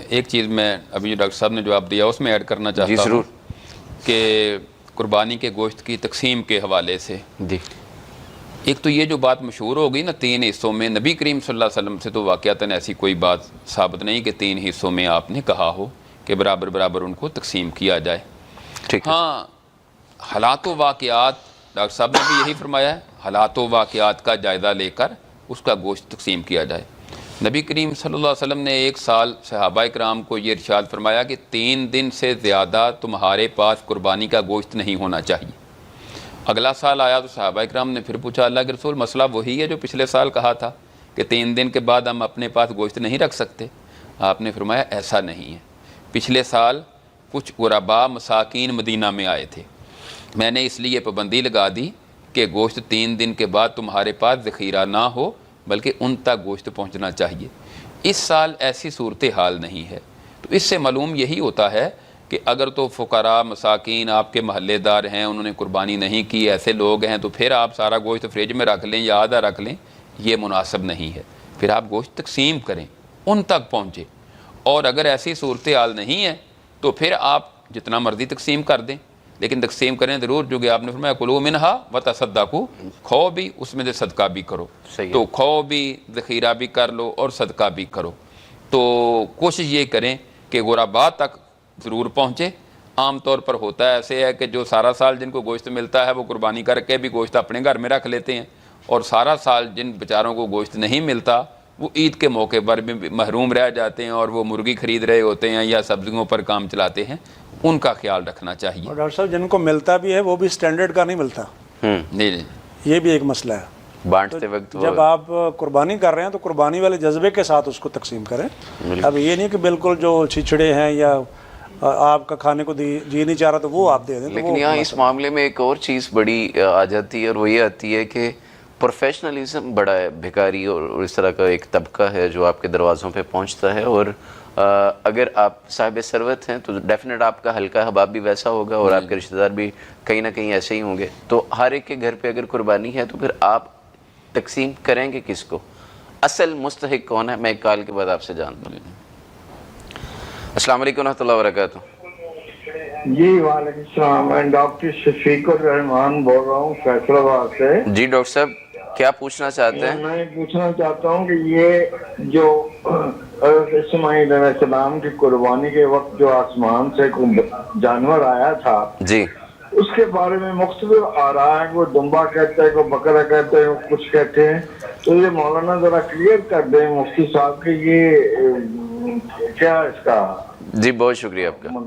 ایک چیز میں ابھی جو ڈاکٹر صاحب نے جواب دیا اس میں ایڈ کرنا چاہتا ہوں. جی ضرور. کہ قربانی کے گوشت کی تقسیم کے حوالے سے جی، ایک تو یہ جو بات مشہور ہو گئی نا 3 حصوں میں، نبی کریم صلی اللہ علیہ وسلم سے تو واقعتاً ایسی کوئی بات ثابت نہیں کہ 3 حصوں میں آپ نے کہا ہو کہ برابر برابر ان کو تقسیم کیا جائے. ٹھیک ہے. ہاں، حالات و واقعات، ڈاکٹر صاحب نے بھی یہی فرمایا ہے، حالات و واقعات کا جائزہ لے کر اس کا گوشت تقسیم کیا جائے. نبی کریم صلی اللہ علیہ وسلم نے ایک سال صحابہ کرام کو یہ ارشاد فرمایا کہ 3 دن سے زیادہ تمہارے پاس قربانی کا گوشت نہیں ہونا چاہیے. اگلا سال آیا تو صحابہ کرام نے پھر پوچھا اللہ کے رسول مسئلہ وہی ہے جو پچھلے سال کہا تھا کہ 3 دن کے بعد ہم اپنے پاس گوشت نہیں رکھ سکتے؟ آپ نے فرمایا ایسا نہیں ہے. پچھلے سال کچھ غربا مساکین مدینہ میں آئے تھے، میں نے اس لیے پابندی لگا دی کہ گوشت 3 دن کے بعد تمہارے پاس ذخیرہ نہ ہو بلکہ ان تک گوشت پہنچنا چاہیے. اس سال ایسی صورتحال نہیں ہے. تو اس سے معلوم یہی ہوتا ہے کہ اگر تو فقراء مساکین آپ کے محلے دار ہیں، انہوں نے قربانی نہیں کی، ایسے لوگ ہیں، تو پھر آپ سارا گوشت فریج میں رکھ لیں یا آدھا رکھ لیں، یہ مناسب نہیں ہے. پھر آپ گوشت تقسیم کریں، ان تک پہنچے. اور اگر ایسی صورتحال نہیں ہے تو پھر آپ جتنا مرضی تقسیم کر دیں، لیکن تقسیم کریں ضرور، جو کہ آپ نے فرمایا کلوا منہا وتصدقوا، کھاؤ بھی اس میں سے صدقہ بھی کرو. تو کھاؤ بھی، ذخیرہ بھی کر لو اور صدقہ بھی کرو. تو کوشش یہ کریں کہ غربا تک ضرور پہنچے. عام طور پر ہوتا ہے ایسے ہے کہ جو سارا سال جن کو گوشت ملتا ہے وہ قربانی کر کے بھی گوشت اپنے گھر میں رکھ لیتے ہیں، اور سارا سال جن بیچاروں کو گوشت نہیں ملتا وہ عید کے موقع پر بھی محروم رہ جاتے ہیں اور وہ مرغی خرید رہے ہوتے ہیں یا سبزیوں پر کام چلاتے ہیں. ان کا خیال رکھنا چاہیے. اور ڈاکٹر صاحب جن کو ملتا بھی ہے وہ بھی سٹینڈرڈ کا نہیں ملتا. نہیں، یہ بھی ایک مسئلہ ہے. بانٹتے وقت جب آپ قربانی کر رہے ہیں تو قربانی والے جذبے کے ساتھ اس کو تقسیم کریں. اب یہ نہیں کہ بالکل جو چھچڑے ہیں یا آپ کا کھانے کو جی نہیں چاہ رہا تو وہ آپ دے دیں. لیکن یہاں اس معاملے میں ایک اور چیز بڑی آ جاتی ہے، اور وہ یہ آتی ہے کہ پروفیشنلزم بڑا ہے. بھکاری اور اس طرح کا ایک طبقہ ہے جو آپ کے دروازوں پہ پہنچتا ہے، اور اگر آپ صاحب ثروت ہیں تو ڈیفینیٹ آپ کا حلقہ حباب بھی ویسا ہوگا اور آپ کے رشتہ دار بھی کہیں نہ کہیں ایسے ہی ہوں گے. تو ہر ایک کے گھر پہ اگر قربانی ہے تو پھر آپ تقسیم کریں گے کس کو؟ اصل مستحق کون ہے؟ میں ایک کال کے بعد آپ سے جانتا ہوں. السلام علیکم ورحمۃ اللہ وبرکاتہ. جی وعلیکم السلام، میں ڈاکٹر شفیق الرحمان بول رہا ہوں فیصل آباد سے. جی ڈاکٹر صاحب کیا پوچھنا چاہتے ہیں؟ میں پوچھنا چاہتا ہوں کہ یہ جو حضرت اسماعیل علیہ السلام کی قربانی کے وقت جو آسمان سے جانور آیا تھا، جی اس کے بارے میں مختلف آ رہا ہے. کوئی دمبا کہتا ہے، کوئی بکرا کہتا ہے، کچھ کہتے ہیں. تو یہ مولانا ذرا کلیئر کر دیں مفتی صاحب کہ یہ کیا اس کا. جی بہت شکریہ آپ کا.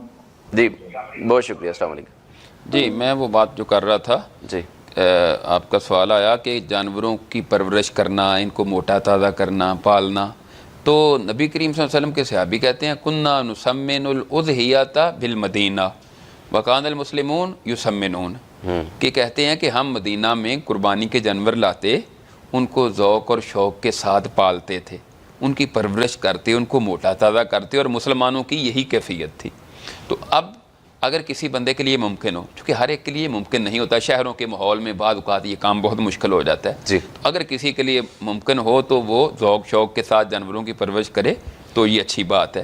جی بہت شکریہ. السلام علیکم. جی میں وہ بات جو کر رہا تھا، جی آپ کا سوال آیا کہ جانوروں کی پرورش کرنا، ان کو موٹا تازہ کرنا، پالنا، تو نبی کریم صلی اللہ علیہ وسلم کے صحابی کہتے ہیں کننا نسمن الاضحیۃ بالمدینہ وکان المسلمون یسمنون، کہ کہتے ہیں کہ ہم مدینہ میں قربانی کے جانور لاتے، ان کو ذوق اور شوق کے ساتھ پالتے تھے، ان کی پرورش کرتے، ان کو موٹا تازہ کرتے، اور مسلمانوں کی یہی کیفیت تھی۔ تو اب اگر کسی بندے کے لیے ممکن ہو، چونکہ ہر ایک کے لیے ممکن نہیں ہوتا، شہروں کے ماحول میں بعض اوقات یہ کام بہت مشکل ہو جاتا ہے، جی، تو اگر کسی کے لیے ممکن ہو تو وہ ذوق شوق کے ساتھ جانوروں کی پرورش کرے تو یہ اچھی بات ہے،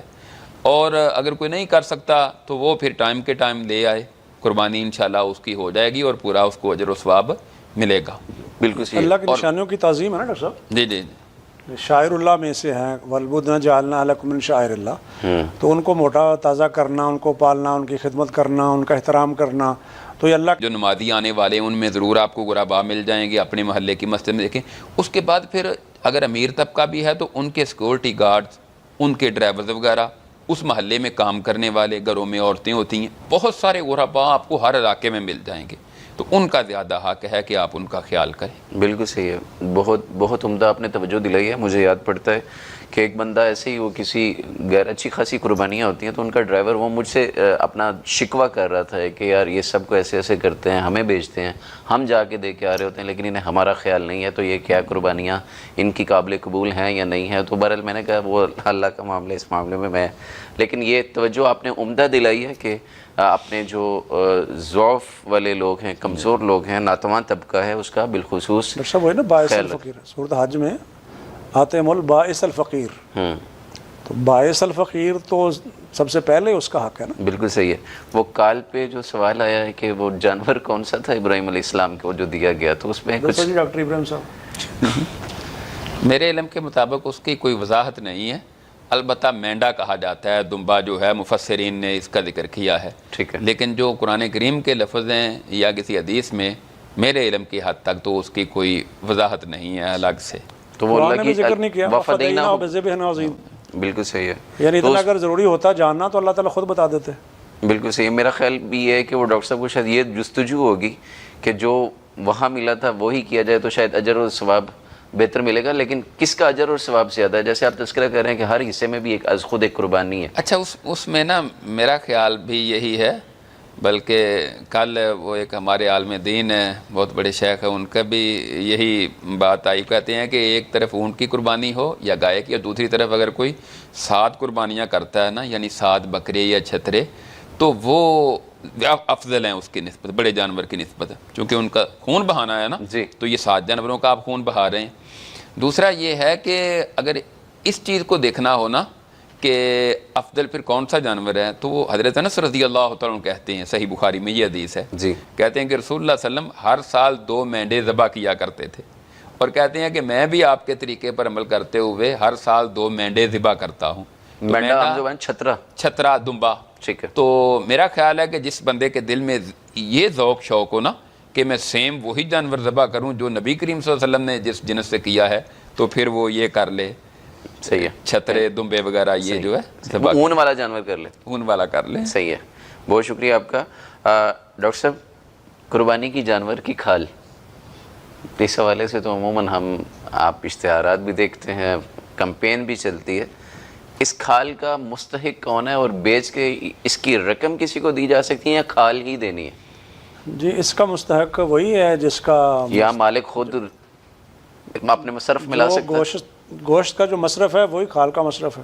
اور اگر کوئی نہیں کر سکتا تو وہ پھر ٹائم کے ٹائم لے آئے، قربانی انشاءاللہ اس کی ہو جائے گی اور پورا اس کو اجر و ثواب ملے گا۔ بالکل صحیح۔ اللہ کی نشانیوں کی تعظیم ہے نا ڈاکٹر صاحب، جی جی شاعر اللہ میں سے ہیں، والبدن جعلنا لکم من شاعر اللہ، تو ان کو موٹا تازہ کرنا، ان کو پالنا، ان کی خدمت کرنا، ان کا احترام کرنا، تو یہ اللہ جو نمازی آنے والے ان میں ضرور آپ کو غربا مل جائیں گے، اپنے محلے کی مسجد میں دیکھیں۔ اس کے بعد پھر اگر امیر طبقہ بھی ہے تو ان کے سیکورٹی گارڈز، ان کے ڈرائیورز وغیرہ، اس محلے میں کام کرنے والے، گھروں میں عورتیں ہوتی ہیں، بہت سارے غربا آپ کو ہر علاقے میں مل جائیں گے، تو ان کا زیادہ حق ہے کہ آپ ان کا خیال کریں۔ بالکل صحیح ہے، بہت عمدہ آپ نے توجہ دلائی ہے۔ مجھے یاد پڑتا ہے کہ ایک بندہ ایسے ہی، وہ کسی غیر اچھی خاصی قربانیاں ہوتی ہیں تو ان کا ڈرائیور وہ مجھ سے اپنا شکوہ کر رہا تھا کہ یار یہ سب کو ایسے ایسے کرتے ہیں، ہمیں بیچتے ہیں، ہم جا کے دے کے آ رہے ہوتے ہیں لیکن انہیں ہمارا خیال نہیں ہے، تو یہ کیا قربانیاں ان کی قابل قبول ہیں یا نہیں ہیں؟ تو بہرحال میں نے کہا وہ اللہ کا معاملہ، اس معاملے میں لیکن یہ توجہ آپ نے عمدہ دلائی ہے کہ اپنے جو ضعف والے لوگ ہیں، کمزور لوگ ہیں، ناتواں طبقہ ہے، اس کا بالخصوص ڈاکٹر صاحب وہی نا باعث الفقیر، سورۃ حج میں آتے مول باعث الفقیر، تو باعث الفقیر تو سب سے پہلے اس کا حق ہے نا۔ بالکل صحیح ہے۔ وہ کال پہ جو سوال آیا ہے کہ وہ جانور کون سا تھا ابراہیم علیہ السلام کو جو دیا گیا، تو اس میں کچھ ڈاکٹر ابراہیم صاحب، میرے علم کے مطابق اس کی کوئی وضاحت نہیں ہے، البتہ مینڈا کہا جاتا ہے، دمبا جو ہے مفسرین نے اس کا ذکر کیا ہے، ٹھیک ہے، لیکن جو قرآن کریم کے لفظ ہیں یا کسی حدیث میں میرے علم کی حد تک تو اس کی کوئی وضاحت نہیں ہے الگ سے۔ تو وہ اللہ کی ذکر نہیں کیا، وفدینا، بذبح عظیم، بالکل صحیح ہے، یعنی اتنا اگر ضروری ہوتا جاننا تو اللہ تعالیٰ خود بتا دیتے۔ بالکل صحیح ہے۔ میرا خیال بھی یہ ہے کہ وہ ڈاکٹر صاحب کو شاید یہ جستجو ہوگی کہ جو وہاں ملا تھا وہی کیا جائے تو شاید اجر و ثواب بہتر ملے گا، لیکن کس کا اجر اور ثواب زیادہ ہے؟ جیسے آپ تذکرہ کر رہے ہیں کہ ہر حصے میں بھی ایک از خود ایک قربانی ہے۔ اچھا اس میں نا میرا خیال بھی یہی ہے، بلکہ کل وہ ایک ہمارے عالم دین ہیں، بہت بڑے شیخ ہیں، ان کا بھی یہی بات آئی، کہتے ہیں کہ ایک طرف اونٹ کی قربانی ہو یا گائے کی، اور دوسری طرف اگر کوئی 7 قربانیاں کرتا ہے نا، یعنی 7 بکرے یا چھترے، تو وہ افضل ہیں اس کی نسبت، بڑے جانور کی نسبت، چونکہ ان کا خون بہانا ہے نا، جی، تو یہ 7 جانوروں کا آپ خون بہا رہے ہیں۔ دوسرا یہ ہے کہ اگر اس چیز کو دیکھنا ہو نا کہ افضل پھر کون سا جانور ہے، تو وہ حضرت انس رضی اللہ تعالیٰ عنہ کہتے ہیں، صحیح بخاری میں یہ حدیث ہے، جی، کہتے ہیں کہ رسول اللہ صلی اللہ علیہ وسلم ہر سال 2 مینڈے ذبح کیا کرتے تھے، اور کہتے ہیں کہ میں بھی آپ کے طریقے پر عمل کرتے ہوئے ہر سال 2 مینڈے ذبح کرتا ہوں۔ مینڈا چھترا، دمبا، ٹھیک ہے۔ تو میرا خیال ہے کہ جس بندے کے دل میں یہ ذوق شوق ہو نا کہ میں سیم وہی جانور ذبح کروں جو نبی کریم صلی اللہ علیہ وسلم نے جس جنس سے کیا ہے، تو پھر وہ یہ کر لے، صحیح ہے، چھترے، دمبے وغیرہ یہ جو ہے اون والا جانور کر لے، اون والا کر لیں۔ صحیح ہے، بہت شکریہ آپ کا۔ ڈاکٹر صاحب، قربانی کی جانور کی کھال، اس حوالے سے تو عموماً آپ اشتہارات بھی دیکھتے ہیں، کمپین بھی چلتی ہے، اس کھال کا مستحق کون ہے اور بیچ کے اس کی رقم کسی کو دی جا سکتی ہے یا کھال ہی دینی ہے؟ جی، اس کا مستحق وہی ہے جس کا یا مالک خود اپنے مصرف میں لا سکتا ہے؟ گوشت کا جو مصرف ہے وہی کھال کا مصرف ہے،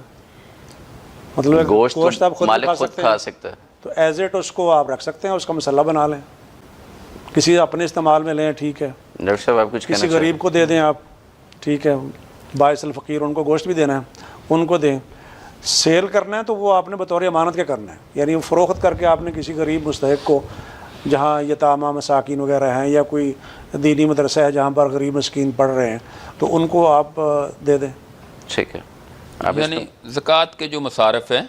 مطلب گوشت آپ خود مالک خود کھا سکتا ہے، تو ایز اٹ اس کو آپ رکھ سکتے ہیں، اس کا مسلح بنا لیں، کسی اپنے استعمال میں لیں، ٹھیک ہے، ڈاکٹر صاحب آپ کچھ کسی غریب کو دے دیں آپ، ٹھیک ہے، باعث الفقیر، ان کو گوشت بھی دینا ہے، ان کو دیں۔ سیل کرنا ہے تو وہ آپ نے بطور امانت کے کرنا ہے، یعنی فروخت کر کے آپ نے کسی غریب مستحق کو، جہاں یتامہ مساکین وغیرہ ہیں یا کوئی دینی مدرسہ ہے جہاں پر غریب مسکین پڑھ رہے ہیں، تو ان کو آپ دے دیں۔ ٹھیک ہے، یعنی زکوٰۃ کے جو مصارف ہیں،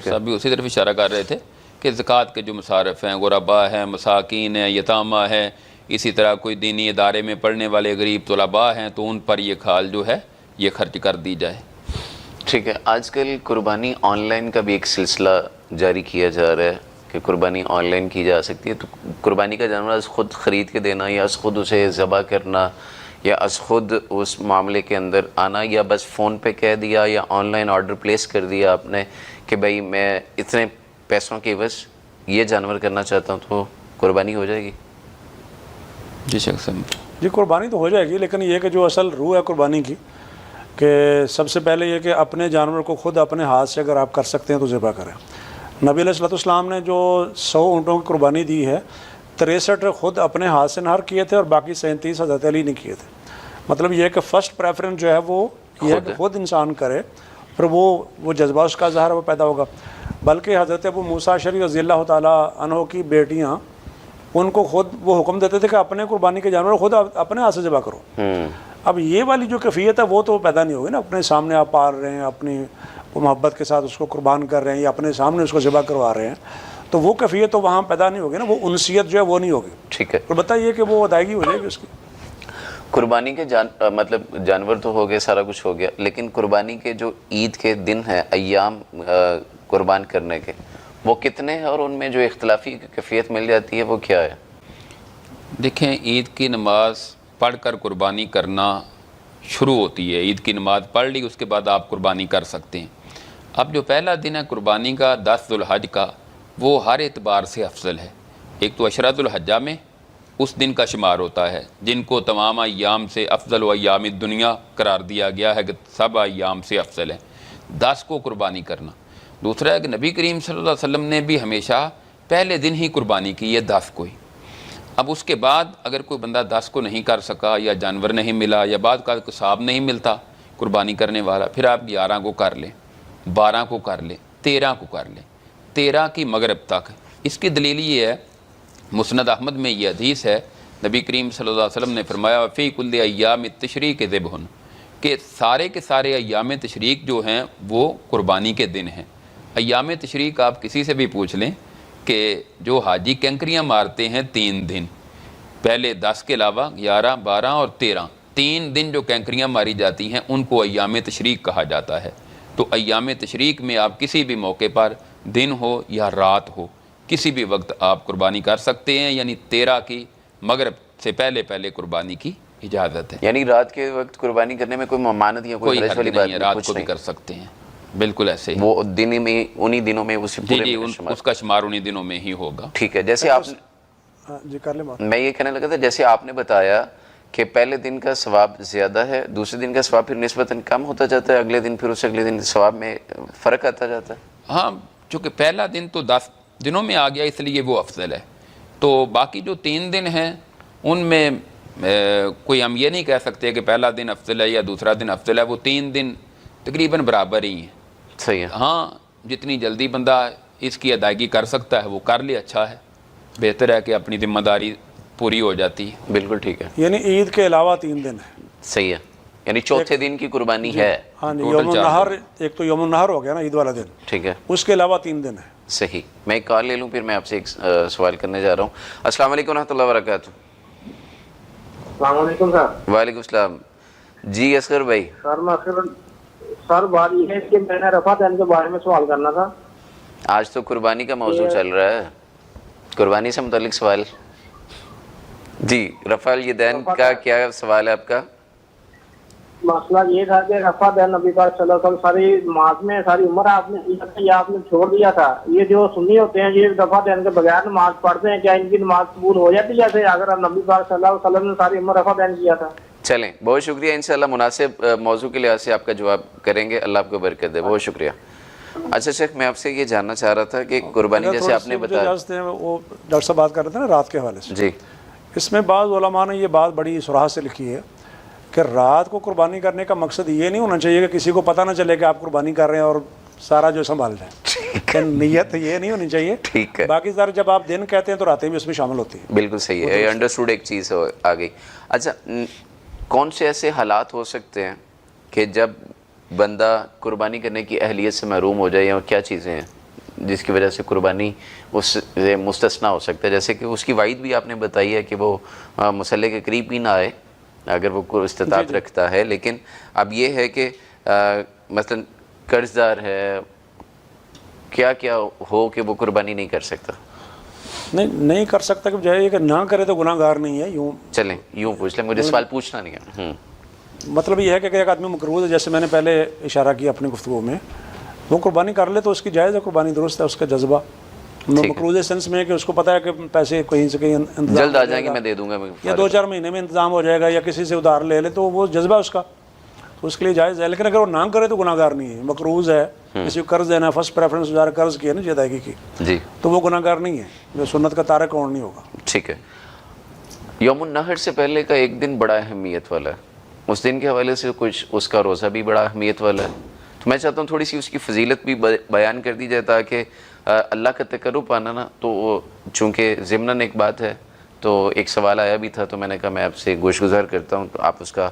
صاحب بھی اسی طرف اشارہ کر رہے تھے کہ زکوٰۃ کے جو مصارف ہیں، غربا ہیں، مساکین ہیں، یتامہ ہیں، اسی طرح کوئی دینی ادارے میں پڑھنے والے غریب طلباء ہیں، تو ان پر یہ کھال جو ہے یہ خرچ کر دی جائے۔ ٹھیک ہے، آج کل قربانی آن لائن کا بھی ایک سلسلہ جاری کیا جا رہا ہے کہ قربانی آن لائن کی جا سکتی ہے، تو قربانی کا جانور از خود خرید کے دینا یا از خود اسے ذبح کرنا یا از خود اس معاملے کے اندر آنا، یا بس فون پہ کہہ دیا یا آن لائن آرڈر پلیس کر دیا آپ نے کہ بھائی میں اتنے پیسوں کی عوض یہ جانور کرنا چاہتا ہوں، تو قربانی ہو جائے گی؟ جی شیخ صاحب. جی قربانی تو ہو جائے گی، لیکن یہ کہ جو اصل روح ہے قربانی کی، کہ سب سے پہلے یہ کہ اپنے جانور کو خود اپنے ہاتھ سے اگر آپ کر سکتے ہیں تو ذبح کریں. نبی علیہ الصلوۃ والسلام نے جو 100 اونٹوں کی قربانی دی ہے، 63 خود اپنے ہاتھ سے نہر کیے تھے اور باقی 37 حضرت علی نے کیے تھے. مطلب یہ کہ فرسٹ پریفرنس جو ہے وہ یہ ہے کہ خود انسان کرے، پھر وہ جذبہ اس کا ظاہر وہ پیدا ہوگا. بلکہ حضرت ابو موسیٰ اشعری رضی اللہ تعالیٰ عنہ کی بیٹیاں، ان کو خود وہ حکم دیتے تھے کہ اپنے قربانی کے جانور خود اپنے ہاتھ سے ذبح کرو. اب یہ والی جو کیفیت ہے وہ تو پیدا نہیں ہوگی نا. اپنے سامنے آپ پال رہے ہیں، اپنی وہ محبت کے ساتھ اس کو قربان کر رہے ہیں، یا اپنے سامنے اس کو ذبح کروا رہے ہیں، تو وہ کیفیت تو وہاں پیدا نہیں ہوگی نا، وہ انسیت جو ہے وہ نہیں ہوگی. ٹھیک ہے. اور بتائیے کہ وہ ادائیگی ہو جائے گی اس کی. قربانی کے مطلب جانور تو ہو گئے، سارا کچھ ہو گیا، لیکن قربانی کے جو عید کے دن ہیں، ایام قربان کرنے کے، وہ کتنے ہیں اور ان میں جو اختلافی کیفیت مل جاتی ہے وہ کیا ہے؟ دیکھیں، عید کی نماز پڑھ کر قربانی کرنا شروع ہوتی ہے. عید کی نماز پڑھ لی، اس کے بعد آپ قربانی کر سکتے ہیں. اب جو پہلا دن ہے قربانی کا 10 ذو الحج کا، وہ ہر اعتبار سے افضل ہے. ایک تو عشرۃ الحجہ میں اس دن کا شمار ہوتا ہے، جن کو تمام ایام سے افضل و ایام الدنیا قرار دیا گیا ہے کہ سب ایام سے افضل ہے. 10 کو قربانی کرنا. دوسرا ہے کہ نبی کریم صلی اللہ علیہ وسلم نے بھی ہمیشہ پہلے دن ہی قربانی کی ہے، 10 کو ہی. اب اس کے بعد اگر کوئی بندہ 10 کو نہیں کر سکا، یا جانور نہیں ملا، یا بعد کا قصاب نہیں ملتا قربانی کرنے والا، پھر آپ 11 کو کر لیں، 12 کو کر لیں، 13 کو کر لیں، 13 کی مغرب تک. اس کی دلیل یہ ہے، مسند احمد میں یہ حدیث ہے، نبی کریم صلی اللہ علیہ وسلم نے فرمایا فی کل ایام التشریق ذبح، کہ سارے کے سارے ایام تشریق جو ہیں وہ قربانی کے دن ہیں. ایام تشریق آپ کسی سے بھی پوچھ لیں کہ جو حاجی کینکریاں مارتے ہیں 3 دن، پہلے 10 کے علاوہ 11، 12 اور 13، 3 دن جو کینکریاں ماری جاتی ہیں ان کو ایام تشریق کہا جاتا ہے. تو ایام تشریق میں آپ کسی بھی موقع پر، دن ہو یا رات ہو، کسی بھی وقت آپ قربانی کر سکتے ہیں. یعنی 13 کی مغرب سے پہلے قربانی کی اجازت ہے. یعنی رات کے وقت قربانی کرنے میں کوئی ممانعت یا کوئی حرج والی بات نہیں ہے، رات کو بھی کر سکتے ہیں. بالکل ایسے ہی، وہ دن میں انہی دنوں میں اسی پورے جی اس کا شمار انہی دنوں میں ہی ہوگا. ٹھیک ہے. جیسے آپ جی کر لیں بات. میں یہ کہنے لگا تھا، جیسے آپ نے بتایا کہ پہلے دن کا ثواب زیادہ ہے، دوسرے دن کا ثواب پھر نسبتاً کم ہوتا جاتا ہے، اگلے دن پھر اس اگلے دن ثواب میں فرق آتا جاتا ہے. ہاں، چونکہ پہلا دن تو 10 دنوں میں آ گیا، اس لیے وہ افضل ہے. تو باقی جو 3 دن ہیں ان میں کوئی ہم یہ نہیں کہہ سکتے کہ پہلا دن افضل ہے یا دوسرا دن افضل ہے. وہ 3 دن تقریباً برابر ہی ہیں. صحیح ہے. ہاں، جتنی جلدی بندہ اس کی ادائیگی کر سکتا ہے وہ کر لے، اچھا ہے، بہتر ہے کہ اپنی ذمہ داری پوری ہو جاتی ہے. بالکل ٹھیک ہے. یعنی عید کے علاوہ 3 دن ہے. صحیح ہے. یعنی چوتھے دن کی قربانی ہے. ہاں جی، یوم النہر، ایک تو یوم النہر ہو گیا نا، عید والا دن. ٹھیک ہے. اس کے علاوہ 3 دن ہے. صحیح. میں ایک کال لے لوں، پھر میں آپ سے ایک سوال کرنے جا رہا ہوں. السلام علیکم ورحمۃ اللہ وبرکاتہ. السلام علیکم سر. وعلیکم السلام. جی اصغر بھائی. سر بات یہ ہے کہ میں نے رفع دین کے بارے میں سوال کرنا تھا. آج تو قربانی کا موضوع چل رہا ہے، قربانی سے متعلق سوال. جی، رفع الیدین کا کیا سوال ہے آپ کا؟ مسئلہ یہ تھا کہ رفع دین نبی پاک صلی اللہ علیہ وسلم ساری نماز میں ساری عمر آپ نے کیا تھا یا آپ نے چھوڑ دیا تھا؟ یہ جو سنی ہوتے ہیں یہ رفع دین کے بغیر نماز پڑھتے ہیں، کیا ان کی نماز قبول ہو جاتی ہے جیسے اگر نبی پاک صلی اللہ علیہ وسلم نے ساری عمر رفع دین کیا تھا؟ چلیں، بہت شکریہ. انشاءاللہ مناسب موضوع کے لحاظ سے آپ کا جواب کریں گے. اللہ آپ کو برکت دے. بہت شکریہ. اچھا شیخ، میں آپ سے یہ جاننا چاہ رہا تھا کہ قربانی جیسے آپ نے بتایا، وہ ڈاکٹر صاحب بات کر رہے تھے نا رات کے حوالے سے. جی، اس میں بعض علماء نے یہ بات بڑی صراحت سے لکھی ہے کہ رات کو قربانی کرنے کا مقصد یہ نہیں ہونا چاہیے کہ کسی کو پتہ نہ چلے کہ آپ قربانی کر رہے ہیں اور سارا جو سنبھال جائیں. نیت یہ نہیں ہونی چاہیے. ٹھیک ہے. باقی سارے جب آپ دن کہتے ہیں تو راتیں بھی اس میں شامل ہوتی ہیں. بالکل صحیح ہے. انڈرسٹوڈ ایک چیز آ گئی. اچھا، کون سے ایسے حالات ہو سکتے ہیں کہ جب بندہ قربانی کرنے کی اہلیت سے محروم ہو جائے، یا کیا چیزیں ہیں جس کی وجہ سے قربانی اس سے مستثنیٰ ہو سکتا ہے؟ جیسے کہ اس کی وعید بھی آپ نے بتائی ہے کہ وہ مسلح کے قریب بھی نہ آئے اگر وہ استطاعت رکھتا ہے. لیکن اب یہ ہے کہ مثلا قرض دار ہے، کیا کیا ہو کہ وہ قربانی نہیں کر سکتا؟ نہیں کر سکتا کہ بجائے یہ کہ نہ کرے تو گناہ گار نہیں ہے. یوں چلیں یوں پوچھ لیں, مجھے سوال پوچھنا نہیں ہے. مطلب یہ ہے کہ ایک آدمی مقروض ہے, جیسے میں نے پہلے اشارہ کیا اپنی گفتگو میں, وہ قربانی کر لے تو اس کی جائز ہے, قربانی درست ہے, اس کا جذبہ مقروض سینس میں ہے کہ اس کو پتہ ہے کہ پیسے کہیں سے کہیں جلد آ جائیں گے, میں دے دوں گا, یا 2-4 مہینے میں انتظام ہو جائے گا, یا کسی سے ادھار لے لے, تو وہ جذبہ اس کا, تو اس کے لیے جائز ہے. لیکن اگر وہ نہ کرے تو گناہ گار نہیں ہے. مقروض ہے, کسی کو قرض دینا, فرسٹ پریفرنس ادھار قرض کیا نا جی ادائیگی کی, جی, تو وہ گناہ گار نہیں ہے, جو سنت کا تارک اور نہیں ہوگا. ٹھیک ہے. یوم النحر سے پہلے کا ایک دن بڑا اہمیت والا ہے, اس دن کے حوالے سے کچھ اس کا روزہ بھی بڑا اہمیت والا ہے. تو میں چاہتا ہوں تھوڑی سی اس کی فضیلت بھی بیان کر دی جائے, تاکہ اللہ کا تقرب پانا نا, تو چونکہ ضمناً ایک بات ہے, تو ایک سوال آیا بھی تھا, تو میں نے کہا میں آپ سے گوش گزار کرتا ہوں, تو آپ اس کا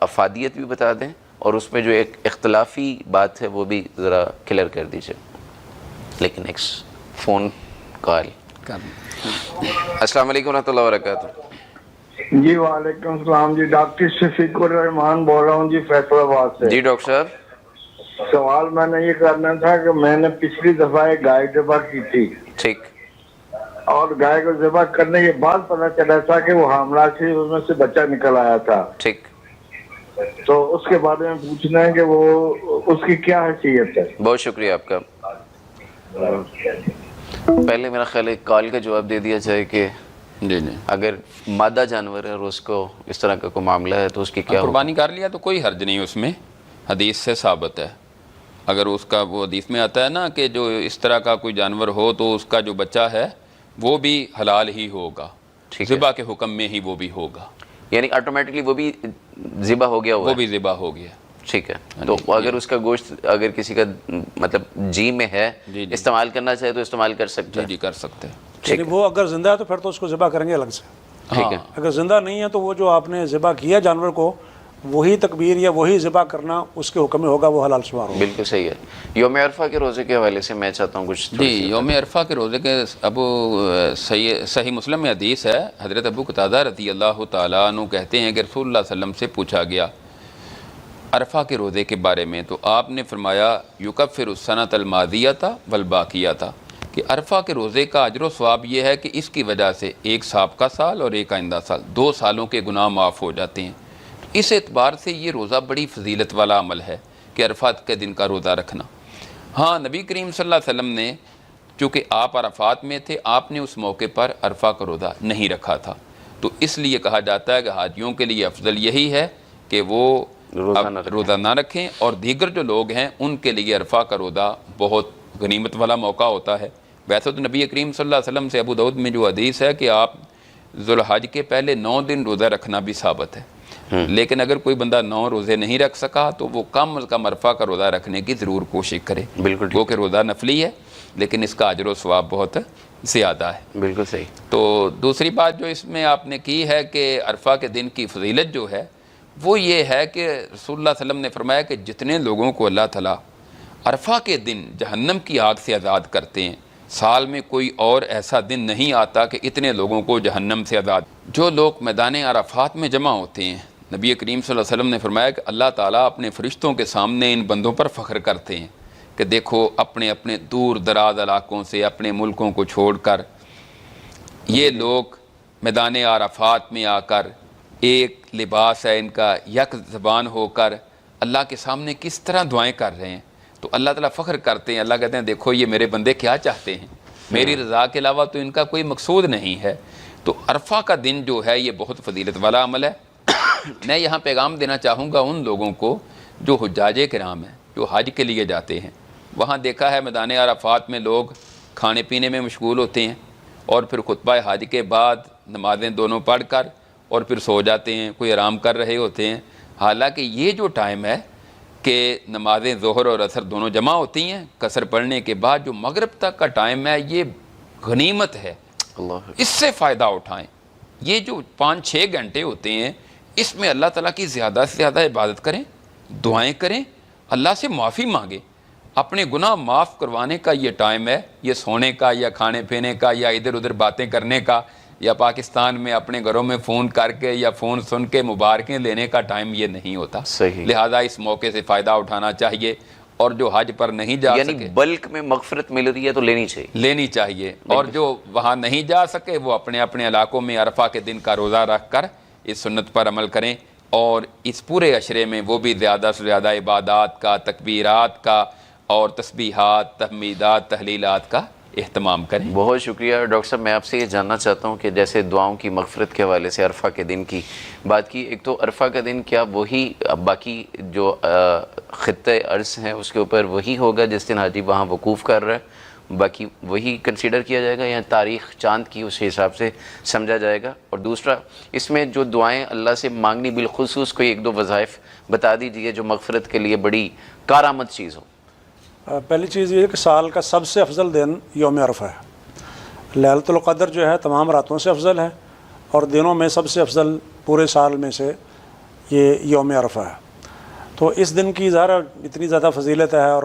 افادیت بھی بتا دیں, اور اس میں جو ایک اختلافی بات ہے وہ بھی ذرا کلیئر کر دیجیے. لیکن ایک فون کال. السلام علیکم ورحمۃ اللہ وبرکاتہ. جی وعلیکم السلام جی, ڈاکٹر شفیق الرحمان بول رہا ہوں جی, فیصل آباد سے. جی ڈاکٹر صاحب. سوال میں نے یہ کرنا تھا کہ میں نے پچھلی دفعہ ایک گائے ذبح کی تھی, ٹھیک, اور گائے کو ذبح کرنے کے بعد پتہ چلا تھا کہ وہ حاملہ تھی, اس میں سے بچہ نکل آیا تھا. ٹھیک, تو اس کے بارے میں پوچھنا ہے کہ وہ اس کی کیا حیثیت ہے. بہت شکریہ آپ کا. پہلے میرا خیال ہے کال کا جواب دے دیا جائے کہ جی جی, اگر مادہ جانور ہے اور اس کو اس طرح کا کوئی معاملہ ہے تو اس کی کیا قربانی کر لیا تو کوئی حرج نہیں اس میں, حدیث سے ثابت ہے. اگر اس کا وہ حدیث میں آتا ہے نا کہ جو اس طرح کا کوئی جانور ہو تو اس کا جو بچہ ہے وہ بھی حلال ہی ہوگا, ذبح کے حکم میں ہی وہ بھی ہوگا, یعنی آٹومیٹکلی وہ بھی ذبح ہو گیا, وہ بھی ذبح ہو گیا. ٹھیک ہے. تو اگر اس کا گوشت اگر کسی کا مطلب جی میں ہے, استعمال کرنا چاہے تو استعمال کر سکتے ہیں. جی کر سکتے ہیں. یعنی وہ اگر زندہ ہے تو پھر تو اس کو ذبح کریں گے الگ سے. ٹھیک ہے. اگر زندہ نہیں ہے تو وہ جو آپ نے ذبح کیا جانور کو, وہی تکبیر یا وہی ذبح کرنا اس کے حکم میں ہوگا, وہ حلال شمار ہوگا. بالکل صحیح ہے. یوم عرفہ کے روزے کے حوالے سے میں چاہتا ہوں کچھ. جی, یوم عرفہ کے روزے کے صحیح مسلم میں حدیث ہے, حضرت ابو قتادہ رضی اللہ تعالیٰ عنہ کہتے ہیں کہ رسول اللہ صلی اللہ علیہ وسلم سے پوچھا گیا عرفہ کے روزے کے بارے میں, تو آپ نے فرمایا یکفر السنۃ الماضیۃ والباقیۃ, کہ عرفہ کے روزے کا اجر و ثواب یہ ہے کہ اس کی وجہ سے ایک سابقہ سال اور ایک آئندہ سال, 2 سالوں کے گناہ معاف ہو جاتے ہیں. اس اعتبار سے یہ روزہ بڑی فضیلت والا عمل ہے کہ عرفات کے دن کا روزہ رکھنا. ہاں, نبی کریم صلی اللہ علیہ وسلم نے چونکہ آپ عرفات میں تھے, آپ نے اس موقع پر عرفہ کا روزہ نہیں رکھا تھا, تو اس لیے کہا جاتا ہے کہ حاجیوں کے لیے افضل یہی ہے کہ وہ روزہ نہ رکھیں, اور دیگر جو لوگ ہیں ان کے لیے عرفہ کا روزہ بہت غنیمت والا موقع ہوتا ہے. ویسے تو نبی کریم صلی اللہ علیہ وسلم سے ابو داؤد میں جو حدیث ہے کہ آپ ذوالحج کے پہلے 9 دن روزہ رکھنا بھی ثابت ہے, لیکن اگر کوئی بندہ 9 روزے نہیں رکھ سکا تو وہ کم از کم عرفہ کا روزہ رکھنے کی ضرور کوشش کرے. بالکل, وہ کہ روزہ نفلی ہے لیکن اس کا اجر و ثواب بہت زیادہ ہے. بالکل صحیح. تو دوسری بات جو اس میں آپ نے کی ہے کہ عرفہ کے دن کی فضیلت جو ہے وہ یہ ہے کہ رسول اللہ صلی اللہ علیہ وسلم نے فرمایا کہ جتنے لوگوں کو اللہ تعالیٰ عرفہ کے دن جہنم کی آگ سے آزاد کرتے ہیں, سال میں کوئی اور ایسا دن نہیں آتا کہ اتنے لوگوں کو جہنم سے آزاد. جو لوگ میدان عرفات میں جمع ہوتے ہیں, نبی کریم صلی اللہ علیہ وسلم نے فرمایا کہ اللہ تعالیٰ اپنے فرشتوں کے سامنے ان بندوں پر فخر کرتے ہیں کہ دیکھو اپنے اپنے دور دراز علاقوں سے, اپنے ملکوں کو چھوڑ کر یہ لوگ میدان عرفات میں آ کر ایک لباس ہے ان کا, یک زبان ہو کر اللہ کے سامنے کس طرح دعائیں کر رہے ہیں. تو اللہ تعالیٰ فخر کرتے ہیں, اللہ کہتے ہیں دیکھو یہ میرے بندے کیا چاہتے ہیں, میری رضا کے علاوہ تو ان کا کوئی مقصود نہیں ہے. تو عرفہ کا دن جو ہے یہ بہت فضیلت والا عمل ہے. میں یہاں پیغام دینا چاہوں گا ان لوگوں کو جو حجاج کرام ہیں, جو حج کے لیے جاتے ہیں. وہاں دیکھا ہے میدان عرفات میں لوگ کھانے پینے میں مشغول ہوتے ہیں, اور پھر خطبہ حج کے بعد نمازیں دونوں پڑھ کر اور پھر سو جاتے ہیں, کوئی آرام کر رہے ہوتے ہیں. حالانکہ یہ جو ٹائم ہے کہ نمازیں ظہر اور عصر دونوں جمع ہوتی ہیں, قصر پڑھنے کے بعد جو مغرب تک کا ٹائم ہے یہ غنیمت ہے, اس سے فائدہ اٹھائیں. یہ جو 5-6 گھنٹے ہوتے ہیں اس میں اللہ تعالیٰ کی زیادہ سے زیادہ عبادت کریں, دعائیں کریں, اللہ سے معافی مانگیں. اپنے گناہ معاف کروانے کا یہ ٹائم ہے, یہ سونے کا یا کھانے پینے کا یا ادھر ادھر باتیں کرنے کا یا پاکستان میں اپنے گھروں میں فون کر کے یا فون سن کے مبارکیں لینے کا ٹائم یہ نہیں ہوتا. صحیح. لہذا اس موقع سے فائدہ اٹھانا چاہیے. اور جو حج پر نہیں جا یعنی سکے بلک میں مغفرت مل رہی ہے تو لینی چاہیے، اور جو وہاں نہیں جا سکے وہ اپنے اپنے علاقوں میں عرفہ کے دن کا روزہ رکھ کر اس سنت پر عمل کریں، اور اس پورے عشرے میں وہ بھی زیادہ سے زیادہ عبادات کا، تکبیرات کا اور تسبیحات، تحمیدات، تحلیلات کا اہتمام کریں۔ بہت شکریہ ڈاکٹر صاحب۔ میں آپ سے یہ جاننا چاہتا ہوں کہ جیسے دعاؤں کی مغفرت کے حوالے سے عرفہ کے دن کی بات کی، ایک تو عرفہ کا دن کیا وہی باقی جو خطۂ ارض ہیں اس کے اوپر وہی ہوگا جس دن حاجی وہاں وقوف کر رہا ہے، باقی وہی کنسیڈر کیا جائے گا یا تاریخ چاند کی اس حساب سے سمجھا جائے گا؟ اور دوسرا، اس میں جو دعائیں اللہ سے مانگنی بالخصوص کوئی ایک دو وظائف بتا دیجئے جو مغفرت کے لیے بڑی کارآمد چیز ہو۔ پہلی چیز یہ ہے کہ سال کا سب سے افضل دن یوم عرفہ ہے۔ لیلۃ القدر جو ہے تمام راتوں سے افضل ہے، اور دنوں میں سب سے افضل پورے سال میں سے یہ یوم عرفہ ہے۔ تو اس دن کی ظاہر اتنی زیادہ فضیلت ہے اور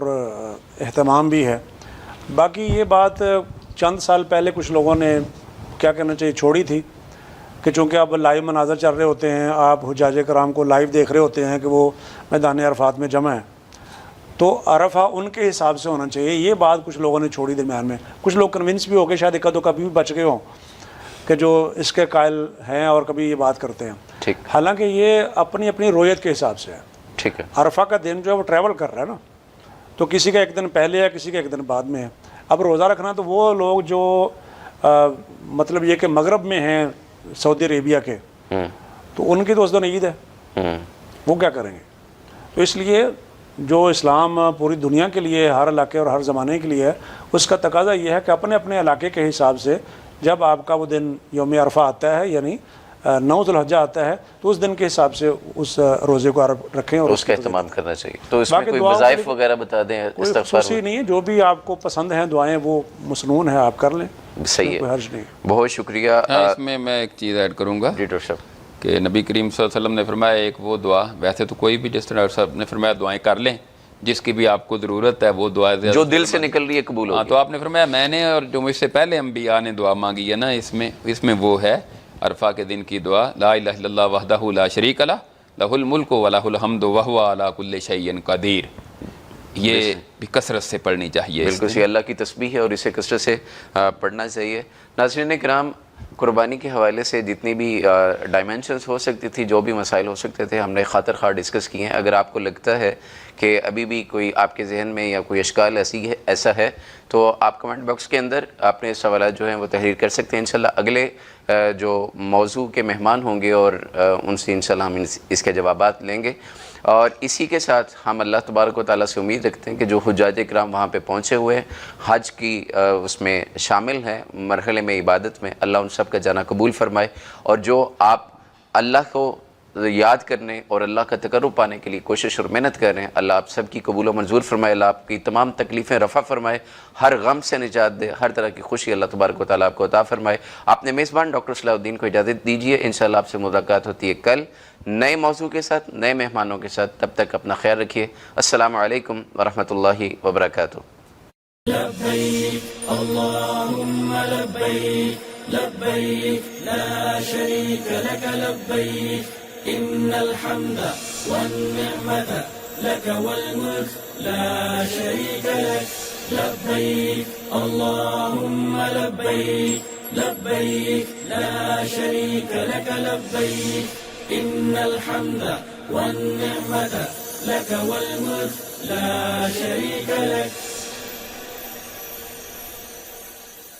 اہتمام بھی ہے۔ باقی یہ بات چند سال پہلے کچھ لوگوں نے کیا کہنا چاہیے چھوڑی تھی کہ چونکہ اب لائیو مناظر چل رہے ہوتے ہیں، آپ حجاج کرام کو لائیو دیکھ رہے ہوتے ہیں کہ وہ میدان عرفات میں جمع ہیں، تو عرفہ ان کے حساب سے ہونا چاہیے۔ یہ بات کچھ لوگوں نے چھوڑی درمیان میں، کچھ لوگ کنونس بھی ہو گئے، شاید ایک دو کبھی بھی بچ گئے ہوں کہ جو اس کے قائل ہیں اور کبھی یہ بات کرتے ہیں۔ حالانکہ یہ اپنی اپنی رویت کے حساب سے ہے۔ ٹھیک ہے، عرفہ کا دن جو ہے وہ ٹریول کر رہا ہے نا، تو کسی کا ایک دن پہلے ہے، کسی کا ایک دن بعد میں ہے۔ اب روزہ رکھنا تو وہ لوگ جو مطلب یہ کہ مغرب میں ہیں سعودی عربیہ کے، تو ان کی تو اس دن عید ہے، وہ کیا کریں گے؟ تو اس لیے جو اسلام پوری دنیا کے لیے، ہر علاقے اور ہر زمانے کے لیے ہے، اس کا تقاضا یہ ہے کہ اپنے اپنے علاقے کے حساب سے جب آپ کا وہ دن یوم عرفہ آتا ہے، یعنی 9 ذو الحجہ آتا ہے، تو اس دن کے حساب سے اس روزے کو رکھیں اور اس کا اہتمام کرنا چاہیے۔ تو اس میں کوئی وظائف وغیرہ بتا دیں؟ کوئی خصوصی نہیں ہے، جو بھی آپ کو پسند ہیں دعائیں وہ مسنون ہیں، آپ کر لیں، صحیح ہے، کوئی حرج نہیں۔ بہت شکریہ۔ اس میں میں ایک چیز ایڈ کروں گا جی ڈاکٹر صاحب، کہ نبی کریم صلی اللہ علیہ وسلم نے فرمایا ایک وہ دعا، ویسے تو کوئی بھی جس طرح صاحب نے فرمایا دعائیں کر لیں، جس کی بھی آپ کو ضرورت ہے وہ دعا جو دل سے نکل رہی ہے قبول ہوگی۔ تو آپ نے فرمایا میں نے اور جو مجھ سے پہلے انبیاء نے دعا مانگی ہے نا، اس میں وہ ہے عرفہ کے دن کی دعا، لا الہ الا اللہ وحدہ لا شریک لہ لہ الملک و لہ الحمد وہو علی کل شیء قدیر۔ یہ بھی کثرت سے پڑھنی چاہیے۔ بالکل صحیح، اللہ کی تسبیح ہے اور اسے کثرت سے پڑھنا چاہیے۔ ناظرین کرام، قربانی کے حوالے سے جتنی بھی ڈائمینشنز ہو سکتی تھی، جو بھی مسائل ہو سکتے تھے، ہم نے خاطر خواہ ڈسکس کیے ہیں۔ اگر آپ کو لگتا ہے کہ ابھی بھی کوئی آپ کے ذہن میں یا کوئی اشکال ایسا ہے تو آپ کمنٹ باکس کے اندر اپنے سوالات جو ہیں وہ تحریر کر سکتے ہیں۔ انشاءاللہ اگلے جو موضوع کے مہمان ہوں گے اور ان سے انشاءاللہ ہم اس کے جوابات لیں گے۔ اور اسی کے ساتھ ہم اللہ تبارک و تعالیٰ سے امید رکھتے ہیں کہ جو حجاج کرام وہاں پہ پہنچے ہوئے ہیں، حج کی اس میں شامل ہیں مرحلے میں عبادت میں، اللہ ان سب کا جانا قبول فرمائے، اور جو آپ اللہ کو یاد کرنے اور اللہ کا تقرب پانے کے لیے کوشش اور محنت کر رہے ہیں، اللہ آپ سب کی قبول و منظور فرمائے، اللہ آپ کی تمام تکلیفیں رفع فرمائے، ہر غم سے نجات دے، ہر طرح کی خوشی اللہ تبارک و تعالیٰ آپ کو عطا فرمائے۔ آپ نے میزبان ڈاکٹر صلاح الدین کو اجازت دیجیے، انشاءاللہ آپ سے ملاقات ہوتی ہے کل نئے موضوع کے ساتھ، نئے مہمانوں کے ساتھ۔ تب تک اپنا خیال رکھیے۔ السلام علیکم ورحمۃ اللہ وبرکاتہ۔ لبيك اللهم لبيك لبيك لا شريك لك لبيك إن الحمد والنعمة لك والملك لا شريك لك لبيك اللهم لبيك لبيك لا شريك لك لبيك إن الحمد والنعمة لك والملك لا شريك لك